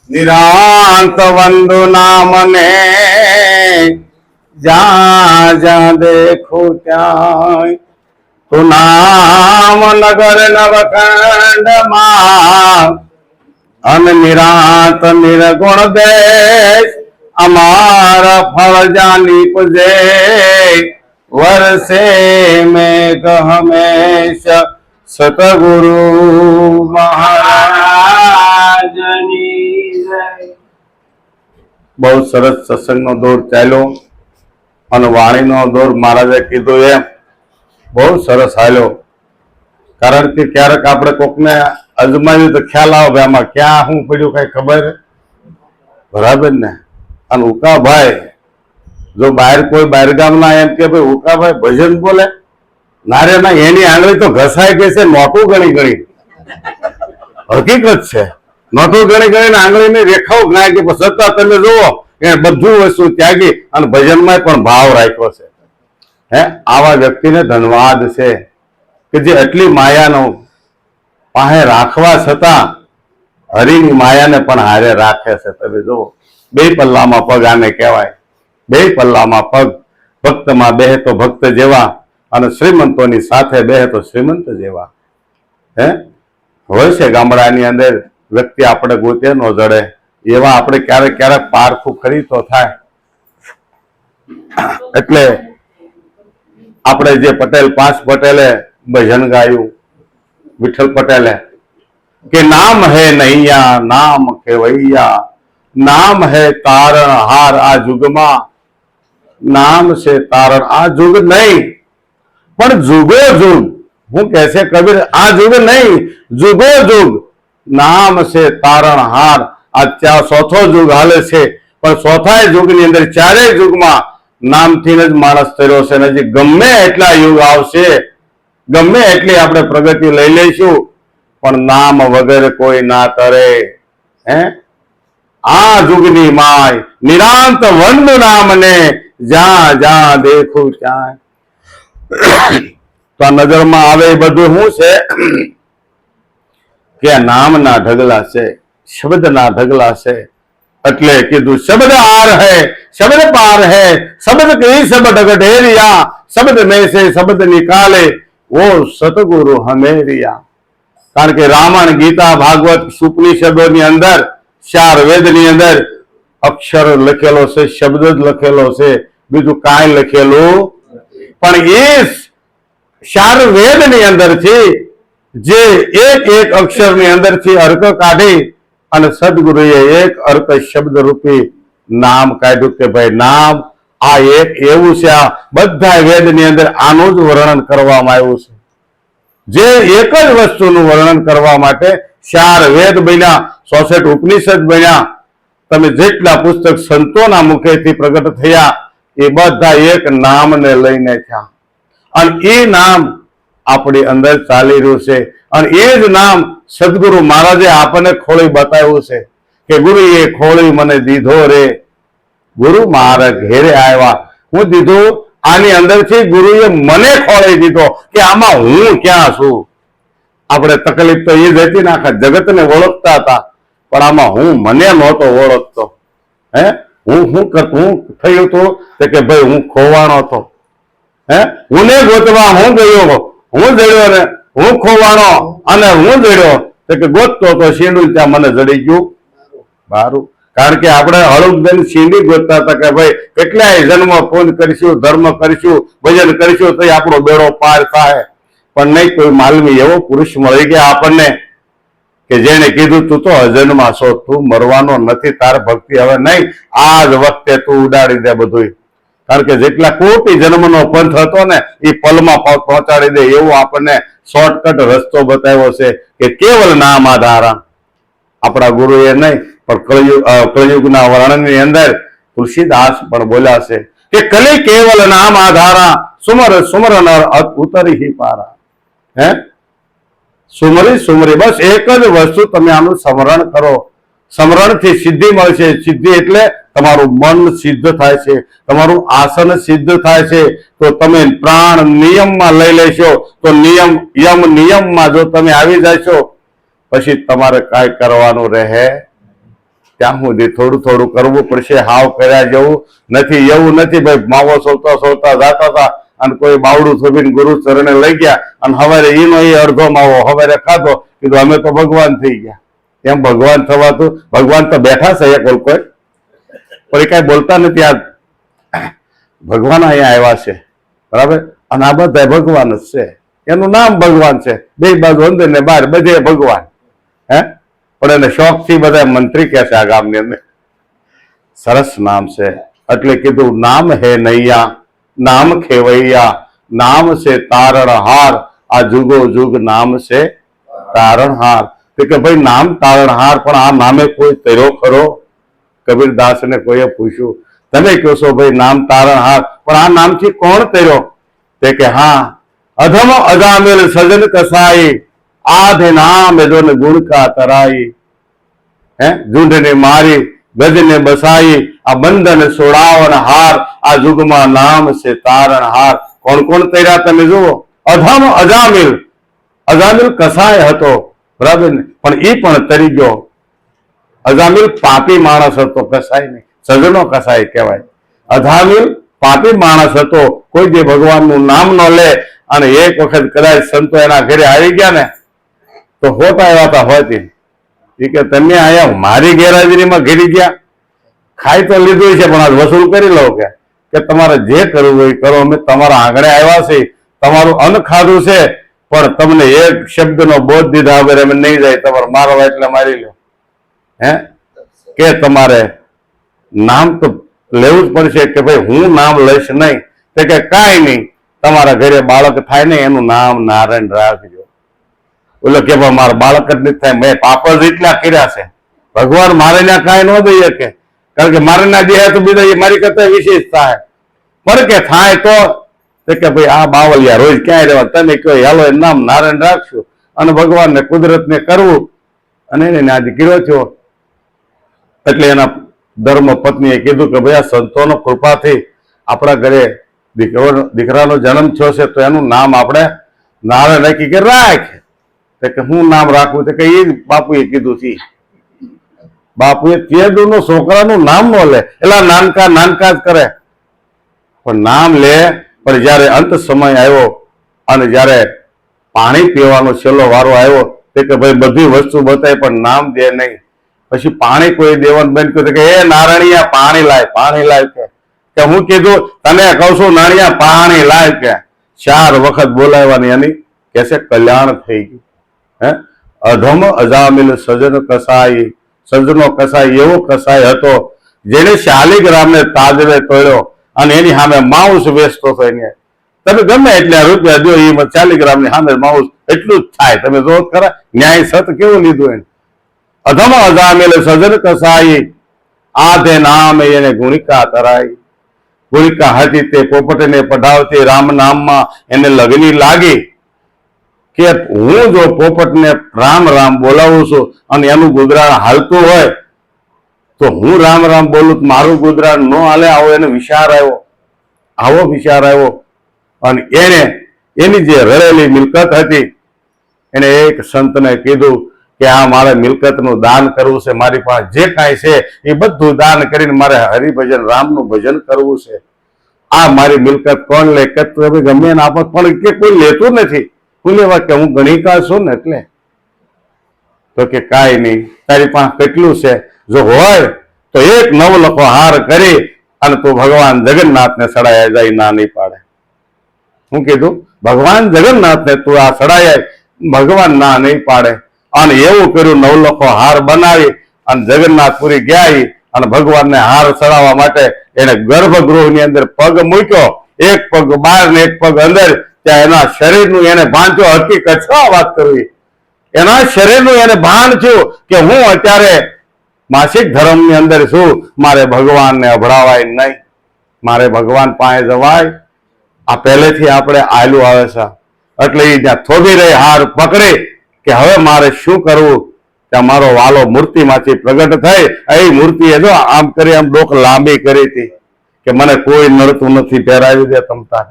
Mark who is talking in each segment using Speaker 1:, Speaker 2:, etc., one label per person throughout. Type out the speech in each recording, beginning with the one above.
Speaker 1: નિરાંત વંદુ નામને જ્યાં જ્યાં દેખો ત્યાં તું નામ નગર નવખંડમાં અન નિરાંત નિર્ગુણ દેશ અમારા ફળ જાની પૂજે વર્ષે મેઘ હંમેશ સતગુરુ મહારાજની જય. બહુ સરસ સત્સંગનો દોર ચાલ્યો અને વાણીનો દોર મહારાજે કીધું એમ બહુ સરસ હાલ્યો. કારણ કે ક્યારેક આપણે કોકને અજમાવ્યું તો ખ્યાલ આવે ભાઈ આમાં ક્યાં શું પડ્યું કઈ ખબર બરાબર ને. અને ઉકાભાઈ જો બહાર કોઈ બહાર ગામના એમ કે ભાઈ ઉકાભાઈ ભજન બોલે નારે ના એની આંગળી તો ઘસાઈ ગઈ છે નોટું ગણી ગણી. હકીકત છે નોટું ગણી ગણીને આંગળીની રેખાઓ ગણાય કે છતાં તમે જુઓ એ બધું વસ્તુ ત્યાગી અને ભજનમાં પણ ભાવ રાખ્યો છે. હે આવા વ્યક્તિને ધન્યવાદ છે કે જે એટલી માયાનો પાસે રાખવા છતાં હરિની માયાને પણ હારે રાખે છે. તમે જુઓ બે પલ્લામાં પગ આને કહેવાય. બે પલ્લામાં પગ. ભક્તમાં બેહે તો ભક્ત જેવા અને શ્રીમંતોની સાથે બેહે તો શ્રીમંત જેવા. હે હોય છે ગામડાની અંદર વ્યક્તિ આપણે ગોતે ન જડે એવા આપણે ક્યારેક ક્યારેક પારખું ખરી તો થાય. એટલે આપણે જે પટેલ પાંચ પટેલે ભજન ગાયું વિઠ્ઠલ પટેલે કે નામ હે નૈયા નામ કેવૈયા નામ હે તારણ હાર આ જુગમાં. નામ છે તારણ આ જુગ નહીં પણ જુગો જુગ. હું કહે છે કબીર આ જુગ નહીં જુગો જુગ નામ છે તારણ હાર. આ ચોથો જુગ હાલે છે પણ ચોથા યુગની અંદર ચારેય યુગમાં નામથી જ માણસ થયો છે. હજી ગમે એટલા યુગ આવશે ગમે એટલી આપણે પ્રગતિ લઈ લઈશું પણ નામ વગર કોઈ ના તરે. હે આ જુગની માય નિરાંત વંદુ નામને જ્યાં જ્યાં દેખું ત્યાં. તો આ નજરમાં આવે એ બધું શું છે કે આ નામના ઢગલા છે શબ્દના ઢગલા છે. એટલે કીધું શબ્દ આર હૈ શબ્દ પાર હૈ શબ્દ કઈ શબ્દ ગઢેરિયા શબ્દ में से શબ્દ निकाले वो सतगुरु हमेरिया. કારણ કે રામાયણ ગીતા ભાગવત ઉપનિષદોની અંદર ચાર વેદની અંદર અક્ષર લખેલો છે શબ્દ જ લખેલો છે બીજું કાંઈ લખેલું પણ એ ચાર વેદની અંદરથી જે એક એક અક્ષરની અંદરથી અર્ક કાઢી અને સદગુરુએ એક અર્ક શબ્દ રૂપી નામ કાઢ્યું કે ભાઈ નામ આ એક એવું છે. આ બધા વેદની અંદર આનું જ વર્ણન કરવામાં આવ્યું છે. જે એક જ વસ્તુનું વર્ણન કરવા માટે ચાર વેદ બન્યા 66 ઉપનિષદ બન્યા. તમે જેટલા પુસ્તક સંતોના મુખેથી પ્રગટ થયા એ બધા એક નામને લઈને થયા અને એ નામ આપણી અંદર ચાલી રહ્યું છે. અને એ જ નામ સદગુરુ મહારાજે આપણને ખોળી બતાવ્યું છે કે ગુરુ એ ખોળી મને દીધો રે. ગુરુ મારા ઘેરે આવ્યા હું દીધું આની અંદરથી ગુરુએ મને ખોળી દીધો કે આમાં હું ક્યાં છું. આપણે તકલીફ તો એ જ હતી ને આખા જગતને ઓળખતા હતા પણ આમાં હું મને નહોતો ઓળખતો. હે હું થયું હતું કે ભાઈ હું ખોવાણો હતો. હે હું ને ગોતવા હું ગયો હું જડ્યો ને હું ખોવાણો અને હું જડ્યો કે ગોતતો તો શીંડું ત્યાં મને જડી ગયું બારું. કારણ કે આપણે હળુકબેન શીંડી ગોતતા હતા કે ભાઈ કેટલાય જન્મ પૂન કરીશું ધર્મ કરીશું ભજન કરીશું તો આપણો બેડો પાર થાય. પણ નહીં કોઈ માલવી એવો પુરુષ મળી ગયા આપણને કે જેને કીધું તું તો અજન્મા છો તું મરવાનો નથી તાર ભક્તિ હવે નહીં આ જ વખતે તું ઉડાડી દે બધું. કારણ કે જેટલા કોટી જન્મનો પંથ હતો ને એ પલમાં પહોંચાડી દે એવો આપણને શોર્ટકટ રસ્તો બતાવ્યો છે કે કેવલ નામ આધારા. આપણા ગુરુએ નહીં પણ કળયુગના વર્ણનની અંદર તુલસીદાસ પણ બોલ્યા છે કે કલી કેવલ નામ આધારા સુમર સુમર નર ઉતરી હી પારા. હે સુમરી સુમરી બસ એક જ વસ્તુ તમે આનું સ્મરણ કરો. સ્મરણથી સિદ્ધિ મળશે. સિદ્ધિ એટલે તમારું મન સિદ્ધ થાય છે, તમારું આસન સિદ્ધ થાય છે, તો તમે પ્રાણ નિયમમાં લઈ લેશો. તો નિયમમાં જો તમે આવી જશો, પછી તમારે કાંઈ કરવાનું રહે ત્યાં સુધી થોડું થોડું કરવું પડશે. હાવ કર્યા જેવું નથી. એવું નથી ભાઈ માવો સોલતા સોલતા જતા હતા અને કોઈ બાવડું થોભીને ગુરુ ચરણે લઈ ગયા અને હવારે એનો એ અડધો માવો હવારે ખાધો, કીધું અમે તો ભગવાન થઈ ગયા. એમ ભગવાન થવાતું? ભગવાન તો બેઠા છે એક કોઈ, પણ એ કઈ બોલતા નથી. આ ભગવાન અહીંયા આવ્યા છે, બરાબર, અને આ બધા ભગવાન જ છે. એનું નામ ભગવાન છે. બે બાજુ અંદર ને બહાર બધે ભગવાન. પણ એને શોખથી બધા મંત્રી કહે છે આ ગામની અંદર. સરસ નામ છે એટલે કીધું નામ હે નૈયા, નામ ખેવૈયા, નામ છે તારણહાર. આ જુગો જુગ નામ છે તારણહાર. તો કે ભાઈ નામ તારણહાર, પણ આ નામે કોઈ તર્યો ખરો? કબીરદાસ ને કોઈએ પૂછ્યું, તમે કહો છો ભાઈ નામ તારણહાર, પણ આ નામથી કોણ તર્યો? તે કે હા, અધમ અજામેલ સજન કસાઈ, આધે નામ એજો ને ગુણ કા તરાઈ. ઝૂંઢ ને મારી ગજ ને બસાઈ, આ બંધન સોડાવન હાર. આ જુગમાં નામ છે તારણહાર. કોણ કોણ તર્યા તમે જુઓ. અધમ અજામિલ, અજામિલ કસાય હતો, બરાબર ને, પણ એ પણ તરી ગયો. અજામિલ પાપી માણસ હતો, કસાય નહીં, સજનો કસાય કહેવાય. અજામિલ પાપી માણસ હતો. કોઈ જે ભગવાનનું નામ ન લે અને એક વખત કદાચ સંતો એના ઘરે આવી ગયા ને તો હોતા એવા હતા હોતી. એ કે તમે આયા મારી ગેરહાજરીમાં ઘેરી ગયા, ખાઈ તો લીધું છે પણ આજ વસૂલ કરી લો. કે તમારે જે કરવું હોય કરો, અમે તમારા આંગણે આવ્યા છે, તમારું અન્ન ખાધું છે, પણ તમને એક શબ્દનો બોધ દીધા વગર અમે નહીં જાય. તમારે મારવા એટલે મારી લો. કે તમારે નામ તો લેવું જ પડશે. કે ભાઈ હું નામ લઈશ નહીં. તે કે કાંઈ નહીં, તમારા ઘરે બાળક થાય ને એનું નામ નારાયણ રાખજો. ઓલો કે ભાઈ મારા બાળક જ નથી થાય, મેં પાપ જ એટલા કર્યા છે. ભગવાન મારે ત્યાં કાંઈ ન દઈ શકે, કારણ કે મારે ના દે તો બીજા મારી કરતા વિશેષ થાય. પણ કે થાય તો કે ભાઈ આ બાવલિયા રોજ ક્યાંય રહેવા, તમે કહો હાલો એ નામ નારાયણ રાખશું અને ભગવાનને કુદરતને કરવું. અને એને આજે કર્યો છો. એટલે એના ધર્મ પત્નીએ કીધું કે ભાઈ આ સંતોનો કૃપાથી આપણા ઘરે દીકરાનો જન્મ થયો છે, તો એનું નામ આપણે નારાયણ રાખી કે રાખ. કે હું નામ રાખવું? કે એ બાપુએ કીધું છે. બાપુએ તેદુનો છોકરાનું નામ ન લે, એટલે નાનકા નાનકા જ કરે, પણ નામ લે. પણ જયારે અંત સમય આવ્યો અને જયારે પાણી પીવાનો છેલ્લો વારો આવ્યો, કે ભાઈ બધી વસ્તુ બતાય પણ નામ દે નહીં. પછી પાણી કોઈ દેવાનું બંધ કર્યું કે એ નારણિયા પાણી લાય, પાણી લાય. કે હું કીધું તને કહું છું નાણિયા પાણી લાય. કે 4 વખત બોલાવવાની એની કે છે કલ્યાણ થઈ ગયું. અધમ અજામિલ સજન કસાઈ, સજનો કસાઈ એવો કસાઈ હતો જેને શાલિગ્રામને તાજવે તોડ્યો અને એની સામે માઉસ વેચતો હતો. એને તમે ગમે એટલે રૂપિયા દો, એ શાલિગ્રામની સામે માઉસ એટલું જ થાય. તમે જો ખરા ન્યાય સત કેવું લીધું એને. અધમ અજામિલ સજન કસાઈ, આધે નામ એને ગુણિકા તરાઈ. ગુણિકા હતી તે પોપટને પઢાવતી, રામ નામમાં એને લગની લાગી. કે હું જો પોપટને રામ રામ બોલાવું છું અને એનું ગુજરાન હાલતું હોય તો હું રામ રામ બોલું તો મારું ગુજરાન ન હાલે. આવો એને વિચાર આવ્યો, આવો વિચાર આવ્યો. અને એને એની જે રળેલી મિલકત હતી એને એક સંતને કીધું કે આ મારે મિલકતનું દાન કરવું છે, મારી પાસે જે કાંઈ છે એ બધું દાન કરીને મારે હરિભજન રામનું ભજન કરવું છે. આ મારી મિલકત કોણ લે? કે ગમે એને આપત, પણ કે કોઈ લેતું નથી. હું લેવા કે હું ગણિકા છું ને એટલે. તો કે કાંઈ નહીં, તારી પાસે કેટલું છે? જો હોય તો એક નવલખો હાર કરી અને તું ભગવાન જગન્નાથને સડાયા જાય, ના નહીં પાડે. હું કીધું ભગવાન જગન્નાથને તું આ સડાયા, ભગવાન ના નહીં પાડે. અને એવું કર્યું, નવલખો હાર બનાવી અને જગન્નાથપુરી ગયા અને ભગવાનને હાર ચડાવવા માટે એને ગર્ભગૃહની અંદર પગ મૂક્યો, એક પગ બહાર ને એક પગ અંદર. ત્યાં એના શરીરનું એને ભાન થયું. હકીકત શું વાત કરવી, એના શરીરનું એને ભાન થયું કે હું અત્યારે માસિક ધર્મની અંદર છું, મારે ભગવાનને અભડાવાય નહીં, મારે ભગવાન પાસે જવાય. આ પહેલેથી આપણે આયલું આવે છે. એટલે એ જ્યાં થોભી રહી હાર પકડી કે હવે મારે શું કરવું? ત્યાં મારો વાલો મૂર્તિમાંથી પ્રગટ થઈ એ મૂર્તિએ જો આમ કરી આમ ડોક લાંબી કરી હતી કે મને કોઈ નડતું નથી, પહેરાવી દે તમતા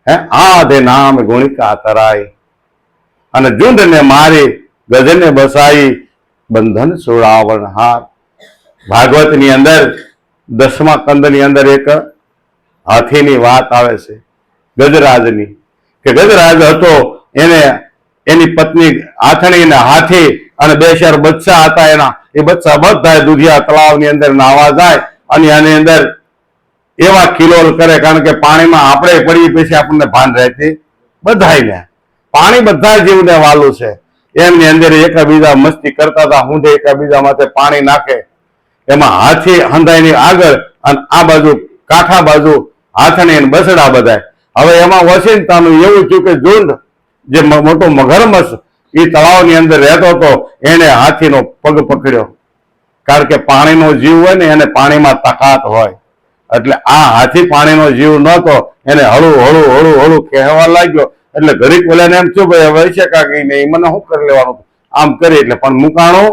Speaker 1: હે આધે નામ ગુણિકા તરાય અને ઝુંડને મારી ગજને બસાઈ બંધન સુરાવણ હાર. ભાગવતની અંદર 10મા કંદની અંદર એક હાથીની વાત આવે છે ગજરાજની, કે ગજરાજ હતો એને એની પત્ની હાથણી ને હાથી અને 2 બચ્ચા હતા એના. એ બચ્ચા બધા દુધિયા તળાવની અંદર નાવા જાય અને આની અંદર એવા કિલોલ કરે, કારણ કે પાણીમાં આપણે પડી પછી આપણને ભાન રહેતી બધાને પાણી બધા જીવને વાલું છે. એમની અંદર એકબીજા મસ્તી કરતા હતા, હું એકબીજા માથે પાણી નાખે. એમાં હાથી હંધાઈની આગળ અને આ બાજુ કાંઠા બાજુ હાથણી અને બસડા બધા. હવે એમાં વસિંતાનું એવું થયું કે ઝુંડ જે મોટો મગરમચ્છ એ તળાવની અંદર રહેતો હતો એને હાથીનો પગ પકડ્યો, કારણ કે પાણીનો જીવ હોય ને એને પાણીમાં તાકાત હોય. એટલે આ હાથી પાણીનો જીવ નહોતો, એને હળું હળું હળું હળું કહેવા લાગ્યો. એટલે ઘડીક પેલાને એમ થયું ભાઈ હવે છે કાંઈ નહીં, મને શું કરી લેવાનું આમ કરી. એટલે પણ મુકાણો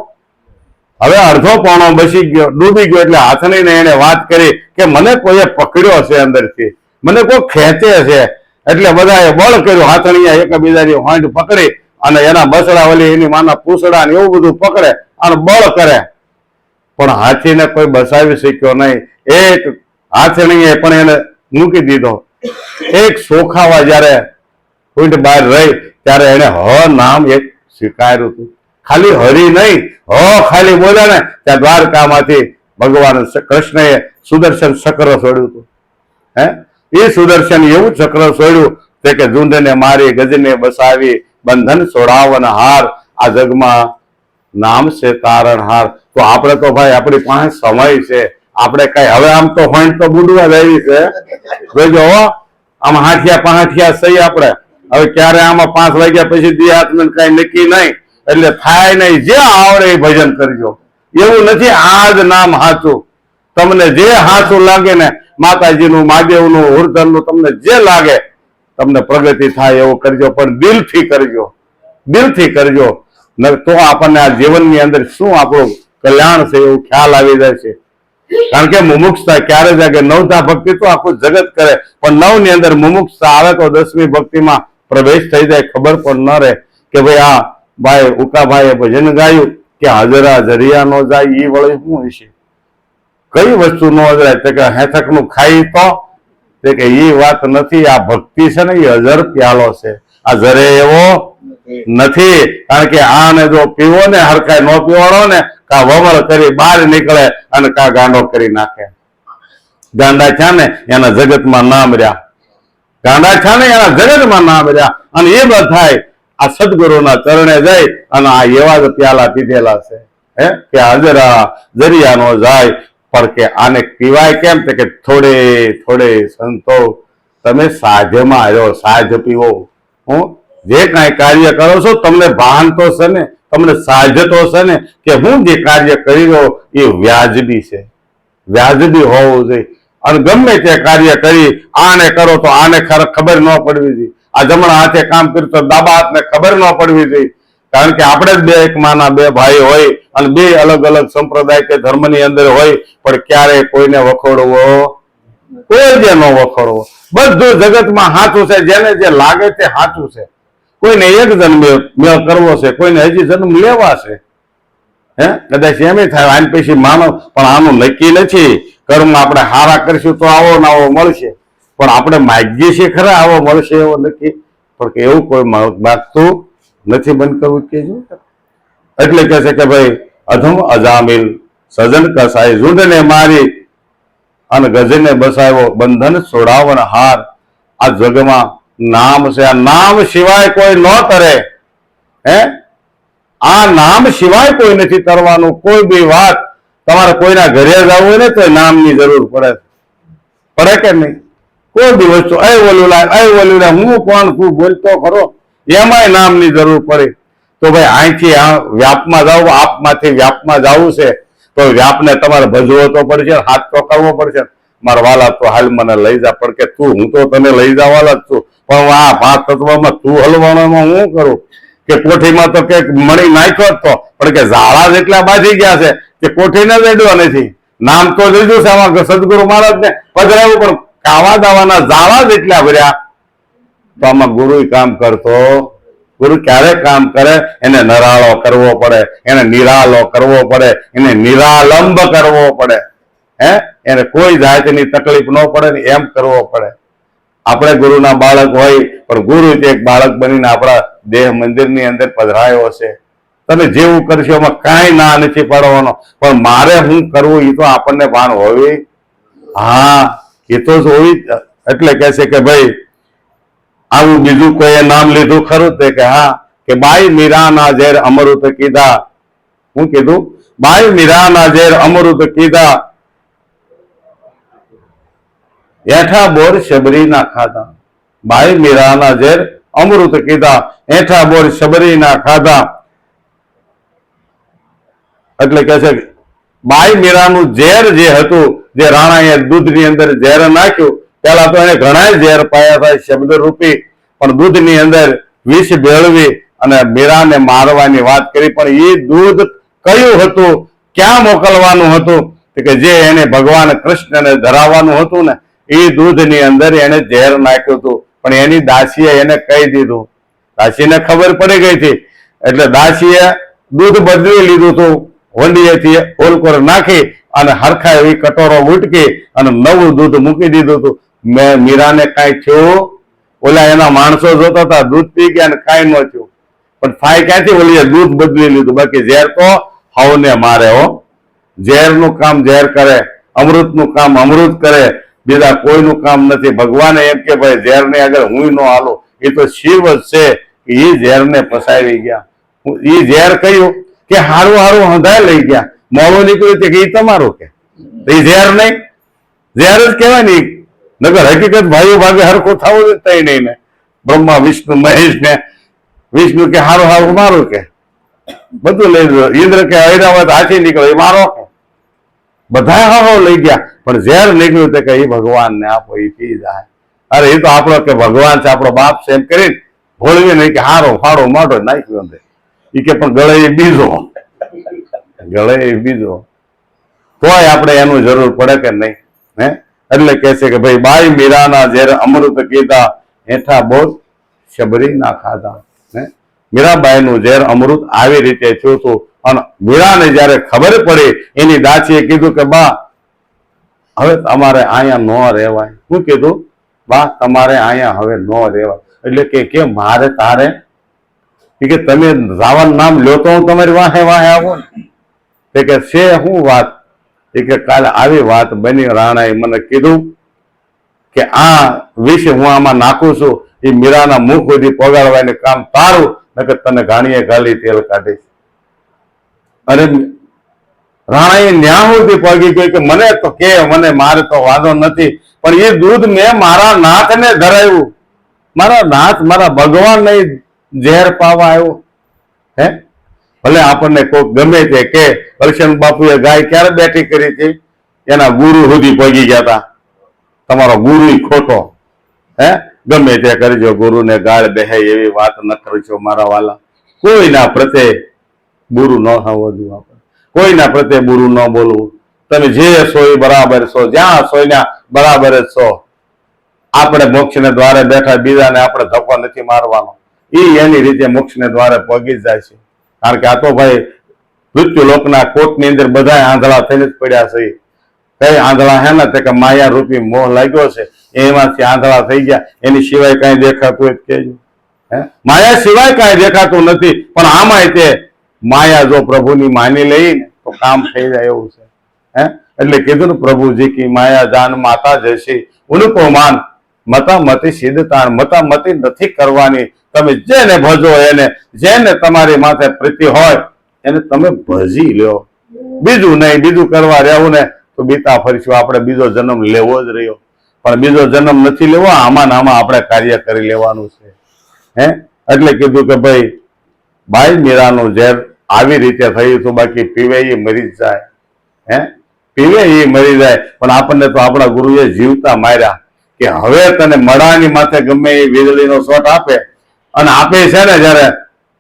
Speaker 1: હવે અડધો પોણો બસી ગયો, ડૂબી ગયો. એટલે હાથણીને એને વાત કરી કે મને કોઈએ પકડ્યો છે અંદરથી, મને કોઈ ખેંચે છે. એટલે બધાએ બળ કર્યું, હાથણીએ એકબીજાની હોંડ પકડી અને એના બસડા વળી એની માના પૂછડા ને એવું બધું પકડે અને બળ કરે, પણ હાથીને કોઈ બસાવી શક્યો નહીં. એક હાથણીએ પણ એને મૂકી દીધો. એક સોખાવા જયારે પૂંઢ બહાર રહી ત્યારે એને હ નામ એક સ્વીકાર્યું હતું. ખાલી હરી નહીં, ખાલી બોલ્યા ને ત્યાં દ્વારકામાંથી ભગવાન કૃષ્ણએ સુદર્શન ચક્ર છોડ્યું હતું. હે એ સુદર્શન એવું ચક્ર છોડ્યું તે કે ઝુંડને મારી ગજને બસાવી બંધન છોડાવન હાર. આ જગમાં નામ છે તારણહાર. તો આપણે તો ભાઈ આપણી પાસે સમય છે, આપણે કઈ હવે આમ તો હોઈન તો બુડવા જાય છે. જોજો આમ હાથિયા પાંઠિયા સહી આપણે હવે ક્યારે આમાં 5 વાગ્યા પછી દી હાથમાં કઈ નક્કી નહીં. એટલે થાય નહીં, જે આવડે એ ભજન કરજો. એવું નથી આ જ નામ હાચું. તમને જે હાચું લાગે ને માતાજીનું, મહાદેવનું, હુરધનનું, તમને જે લાગે તમને પ્રગતિ થાય એવું કરજો, પણ દિલથી કરજો, દિલથી કરજો. તો આપણને આ જીવનની અંદર શું આપણું કલ્યાણ છે એવું ખ્યાલ આવી જાય છે. કારણ કે મુમુક્ષતા ક્યારે જાગે? 9ધા ભક્તિ તો આખું જગત કરે, પણ 9 ની અંદર મુમુક્ષતા આવે તો 10મી ભક્તિમાં પ્રવેશ થઈ જાય. ખબર પણ ન રહે કે ભાઈ આ ભાઈ ઉકાભાઈએ ભજન ગાયું કે હાજરા જરિયા નો જાય, એ વળી શું હશે? કઈ વસ્તુ ન અજરાય? તો કે હેથકનું ખાઈ તો તે કે એ વાત નથી. આ ભક્તિ છે ને એ હજર પ્યાલો છે, આ જરે એવો નથી. કારણ કે આને જો પીવો ને હરખાય નો પીવાડો ને કા વમળ કરી બહાર નીકળે અને કા ગાંડો કરી નાખે. ગાંડા છે ને એના જગતમાં નામ રહ્યા, ગાંડા છે ને એના જગતમાં નામ રહ્યા. અને એ બધા આ સદગુરુના ચરણે જઈ અને આ એવા જ પ્યાલા પીધેલા છે હે કે હાજરા જરિયા નો જાય. પણ કે આને પીવાય કેમ? કે થોડે થોડે સંતો તમે સાજમાં આવ્યો, સાજ પીવો. હું જે કાંઈ કાર્ય કરો છો તમને ભાન તો છે ને, તમને સાજ તો છે ને કે હું જે કાર્ય કરી રહ્યો એ વ્યાજબી છે, વ્યાજબી હોવું જોઈએ. અને ગમે તે કાર્ય કરી આને કરો તો આને ખબર ન પડવી જોઈએ. આ જમણા હાથે કામ કર્યું તો ડાબા હાથને ખબર ન પડવી જોઈએ. કારણ કે આપણે જ 2 એક માના 2 ભાઈ હોય અને 2 અલગ અલગ સંપ્રદાય કે ધર્મની અંદર હોય, પણ ક્યારેય કોઈને વખોડવો, કોઈ જે ન વખોડવો. બધું જગતમાં સાચું છે, જેને જે લાગે તે સાચું છે. કોઈને એક જન્મ કરવો છે, કોઈને હજી જન્મ લેવા છે. હે કદાચ એમ થાય આની પછી માનવ, પણ આનું નક્કી નથી. કર્મ આપણે હારા કરશું તો આવો ને આવો મળશે, પણ આપણે માગીએ છીએ ખરા આવો મળશે એવો નક્કી, પણ કે એવું કોઈ માગતું નથી. બંધ કરવું કેજો. એટલે કે છે કે ભાઈ અધમ અજામિલ સજન કસાય ઝુંડને મારી અને ગજને બસાવ્યો બંધન છોડાવન હાર. આ જગમાં નામ છે, આ નામ સિવાય કોઈ ન તરે. હે આ નામ સિવાય કોઈ નથી તરવાનું. કોઈ બી વાત તમારે કોઈના ઘરે જવું હોય ને તો નામની જરૂર પડે કે નહીં? કોઈ બી વસ્તુ એ ઓલું લાય હું કોણ છું બોલતો ખરો, એમાંય નામની જરૂર પડે. તો ભાઈ અહીંથી વ્યાપમાં જવું, આપમાંથી વ્યાપમાં જવું છે તો વ્યાપને તમારે ભજવો તો પડશે, હાથ તો કરવો પડશે. મારા વાલા તો હાલ મને લઈ જા, પણ કે તું હું તો તને લઈ જવાલા જ છું, પણ આ 5 તત્વમાં તું હલવાનોમાં હું કરું કે કોઠીમાં તો કે મણી નાખ્યો જ તો, પણ કે ઝાડા જેટલા બાજી ગયા છે કે કોઠીને વેડવા નથી. નામ તો લીધું છે આમાં સદગુરુ મહારાજને પધરાવ્યું, પણ કાવા દાવાના ઝાડા જેટલા ભર્યા. તો આમાં ગુરુ કામ કરતો. ગુરુ ક્યારે કામ કરે? એને નરાળો કરવો પડે, એને નિરાળો કરવો પડે, એને નિરાલંબ કરવો પડે. એને કોઈ જાતની તકલીફ ન પડે ને એમ કરવો પડે. આપણે ગુરુના બાળક હોય, પણ ગુરુ એક બાળક બનીને આપણા દેહ મંદિરની અંદર પધરાયો છે. તમે જેવું કરશો એમાં કાંઈ ના નથી પાડવાનો, પણ મારે શું કરવું એ તો આપણને ભાન હોવી. હા, એ તો હોવી. એટલે કહે છે કે ભાઈ આવું બીજું કોઈ નામ લીધું ખરું તે કે હા, કે બાઈ મીરાના ઝેર અમૃત કીધા. શું કીધું? બાઈ મીરાના ઝેર અમૃત કીધા, એઠા બોર શબરી ના ખાધા. બાઈ મીરાના ઝેર અમૃત કીધા, એઠા બોર શબરી ના ખાધા. એટલે કે છે બાઈ મીરાનું ઝેર જે હતું, જે રાણાએ દૂધની અંદર ઝેર નાખ્યું, પેલા તો એને ઘણા ઝેર પાયા હતા શબ્દ રૂપી, પણ દૂધની અંદર વિષ ભેળવી અને મીરાને મારવાની વાત કરી. પણ એ દૂધ કયું હતું, ક્યાં મોકલવાનું હતું? કે જે એને ભગવાન કૃષ્ણને ધરાવવાનું હતું ને, એ દૂધની અંદર એને ઝેર નાખ્યું હતું. પણ એની દાસીએ એને કહી દીધું. દાસીને ખબર પડી ગઈ હતી, એટલે દાસીએ દૂધ બદલી લીધું હતું. વંડીએથી ઓલકોર નાખી અને હરખા એવી કટોરો ઉટકી અને નવું દૂધ મૂકી દીધું હતું. મીરાને કાંઈ થયું? ઓલા એના માણસો જોતા હતા, દૂધ પી ગયા ને કાંઈ ન થયું. પણ થાય ક્યાંથી? ઓલીએ દૂધ બદલી લીધું. બાકી ઝેર તો હવને મારે હો. ઝેરનું કામ ઝેર કરે, અમૃતનું કામ અમૃત કરે, બીજા કોઈનું કામ નથી. ભગવાને એમ કે ભાઈ ઝેરને આગળ હું ન હાલું, એ તો શિવ જ છે. એ ઝેરને ફસાવી ગયા. એ ઝેર કહ્યું કે હારું હારું હંધાય લઈ ગયા, મોડું નીકળ્યું કે એ તમારું, કે એ ઝેર નહીં, ઝેર જ કહેવાય ને. નગર હકીકત ભાઈઓ ભાગે હરખું થવું જ તઈ નહીં ને. બ્રહ્મા વિષ્ણુ મહેશ ને વિષ્ણુ કે હારું હારું મારું, કે બધું લઈ લીધું. ઇન્દ્ર કે ઐરાવત હાથી નીકળ્યો, એ મારો, કે બધા હારો લઈ ગયા. પણ ઝેર નીકળ્યું તે કે એ ભગવાન ને આપો, એ પી જાય. અરે એ તો આપણો કે ભગવાન છે, આપણો બાપ છે એમ કરીને ભોળવી નહીં કે હારો ફાડો માટો નાખ્યો અંદર. એ કે પણ ગળે એ બીજો, ગળે એ બીજો, તોય આપણે એનું જરૂર પડે કે નહીં? એટલે કે છે કે ભાઈ બાઈ મીરાના ઝેર અમૃત કીધા, હેઠા બોલ શબરી ના ખાધા. મીરાબાઈ નું ઝેર અમૃત આવી રીતે થયું હતું. અને મીરાને જયારે ખબર પડી, એની દાસીએ કીધું કે બા હવે તમારે અહીંયા ન રહેવાય. શું કીધું? બા તમારે અહીંયા હવે ન રહેવાય. એટલે કે મારે તારે? કે તમે રાવણ નામ લ્યો તો હું તમારી વાહે વાહે આવું ને. કે છે શું વાત? એ કે કાલે આવી વાત બની. રાણાએ મને કીધું કે આ વિષ હું આમાં નાખું છું, એ મીરાના મુખ સુધી પગાડવાનું કામ તારું, નકર તને ઘાણીએ ગાલી તેલ કાઢીશ. અરે રાણાએ ન્યા સુધી પગી ગઈ કે મને તો કે મને મારે તો વાંધો નથી, પણ એ દૂધ મેં મારા નાથને ધરાવ્યું. મારા નાથ, મારા ભગવાન નહીં ઝેર પાવા આવ્યો. ભલે આપણને કોઈક ગમે તે કે હરશન બાપુએ ગાય ક્યારે બેઠી કરી હતી, એના ગુરુ સુધી પગી ગયા હતા. તમારો ગુરુ ખોટો, ગમે તે કરજો, ગુરુને ગાળ બેહે એવી વાત ન કરજો મારા વાલા. કોઈના પ્રત્યે ગુરુ ન થવું જોઈએ. આપણે કોઈના પ્રત્યે ગુરુ ન બોલવું. તમે જે છો એ બરાબર છો, જ્યાં છો ત્યાં બરાબર જ છો. આપણે મોક્ષને દ્વારે બેઠા, બીજાને આપણે ધક્કો નથી મારવાનો. એ એની રીતે મોક્ષને દ્વારે પગી જ જાય છે. કારણ કે આ તો ભાઈ મૃત્યુ લોકના કોટની અંદર બધા આંધળા થઈને જ પડ્યા છે. કઈ આંધળા હે ને તે કે માયા રૂપી મોહ લાગ્યો છે, એમાંથી આંધળા થઈ ગયા. એની સિવાય કઈ દેખાતું હોય કેજો? માયા સિવાય કઈ દેખાતું નથી. પણ આમાંય તે માયા જો પ્રભુની માની લઈ ને તો કામ થઈ જાય એવું છે. એટલે કીધું ને, પ્રભુજી કી માયા જાન માતા જશી ઉनको માન મતા મતી સિદ્ધતાન. મતા મતી નથી કરવાની. તમે જેને ભજો, એને જેને તમારી માથે પ્રીતિ હોય એને તમે ભજી લ્યો. બીજું નહીં, બીજું કરવા રહેવું ને તો બીતા ફરીશું. આપણે બીજો જન્મ લેવો જ રહ્યો, પણ બીજો જન્મ નથી લેવો. આમાં ને આમાં આપણે કાર્ય કરી લેવાનું છે. એટલે કીધું કે ભાઈ બાઈ મીરાનું ઝેર આવી રીતે થયું હતું. બાકી પીવે એ મરી જ જાય, પીવે એ મરી જાય. પણ આપણને તો આપણા ગુરુએ જીવતા માર્યા કે હવે તને મડાની માથે ગમે એ વીજળીનો શોટ આપે, અને આપે છે ને જયારે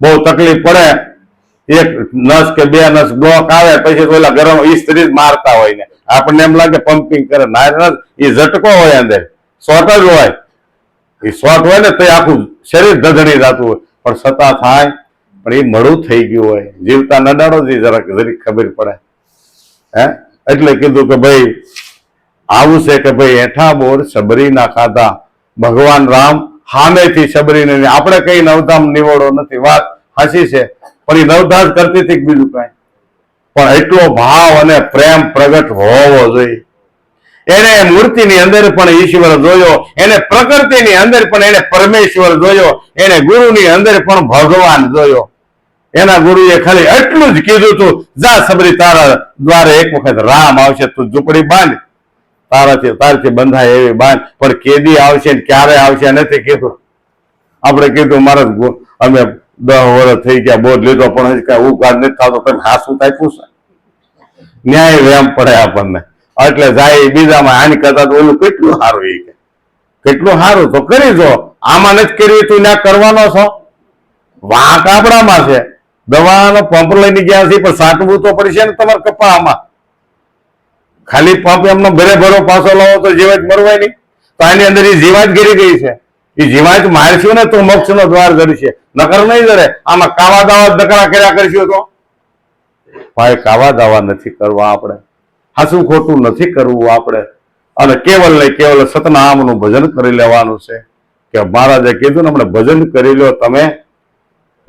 Speaker 1: બહુ તકલીફ પડે, એક નસ કે બે નસ બ્લોક આવે પછી તો ઓલા ગરમ ઇસ્ત્રી જ મારતા હોય ને આપણને એમ લાગે પમ્પિંગ કરે, ના એ ઝટકો હોય, અંદર શોર્ટ જ હોય. એ શોર્ટ હોય ને તો આખું શરીર ધધડી જતું હોય, પણ છતાં થાય. પણ એ મળું થઈ ગયું હોય, જીવતા નડાડો જ જરી ખબર પડે. એટલે કીધું કે ભાઈ આવું છે કે ભાઈ એઠા બોર શબરી ના ખાધા, ભગવાન રામ સામેથી શબરીને, આપણે કઈ નવધામ નિવડો નથી, વાત હાચી છે, પણ એ નવધામ કરતી હતી બીજું કઈ. પણ એટલો ભાવ અને પ્રેમ પ્રગટ હોવો જોઈએ. એને મૂર્તિની અંદર પણ ઈશ્વર જોયો, એને પ્રકૃતિની અંદર પણ એને પરમેશ્વર જોયો, એને ગુરુની અંદર પણ ભગવાન જોયો. એના ગુરુએ ખાલી એટલું જ કીધું તું, જા સબરી તારા દ્વારે એક વખત રામ આવશે, તું ઝૂંપડી બાંધ, તારથી બંધાય એવી બાંધ. પણ કેદી આવશે ને ક્યારે આવશે નથી કીધું. આપણે કીધું મારે અમે 10 વર્ષ થઈ ગયા બોધ લીધો, પણ હજી કઈ ઉઘાડ નથી થતો, તમે હાસું થાય પૂછે, ન્યાય વેમ પડે આપણને. એટલે જાય બીજામાં હાની કરતા તો ઓલું કેટલું સારું, એ કે કેટલું સારું તો કરી જો, આમાં નથી કરી તું ત્યાં કરવાનો છો. વાંક આપણામાં છે, દવાનો પંપ લઈને ગયા છે, પણ સાટવું તો પડશે ને તમારે કપામાં. ખાલી પંપ એમનો ભરે ભરો પાછો લાવો તો જીવાત મરવાય નહીં. તો આની અંદર એ જીવાત ગીરી ગઈ છે. એ જીવાત મારશું ને તો મોક્ષ નો દ્વાર જડશે, નકર નહીં જડે. આમાં કાવા દાવા દકડા કર્યા કરશું તો ભાઈ કાવા દાવા નથી કરવા આપણે, હાસું ખોટું નથી કરવું આપણે. અને કેવલ ને કેવલ સતનામનું ભજન કરી લેવાનું છે. કે મહારાજે કીધું ને હમણાં ભજન કરી લો તમે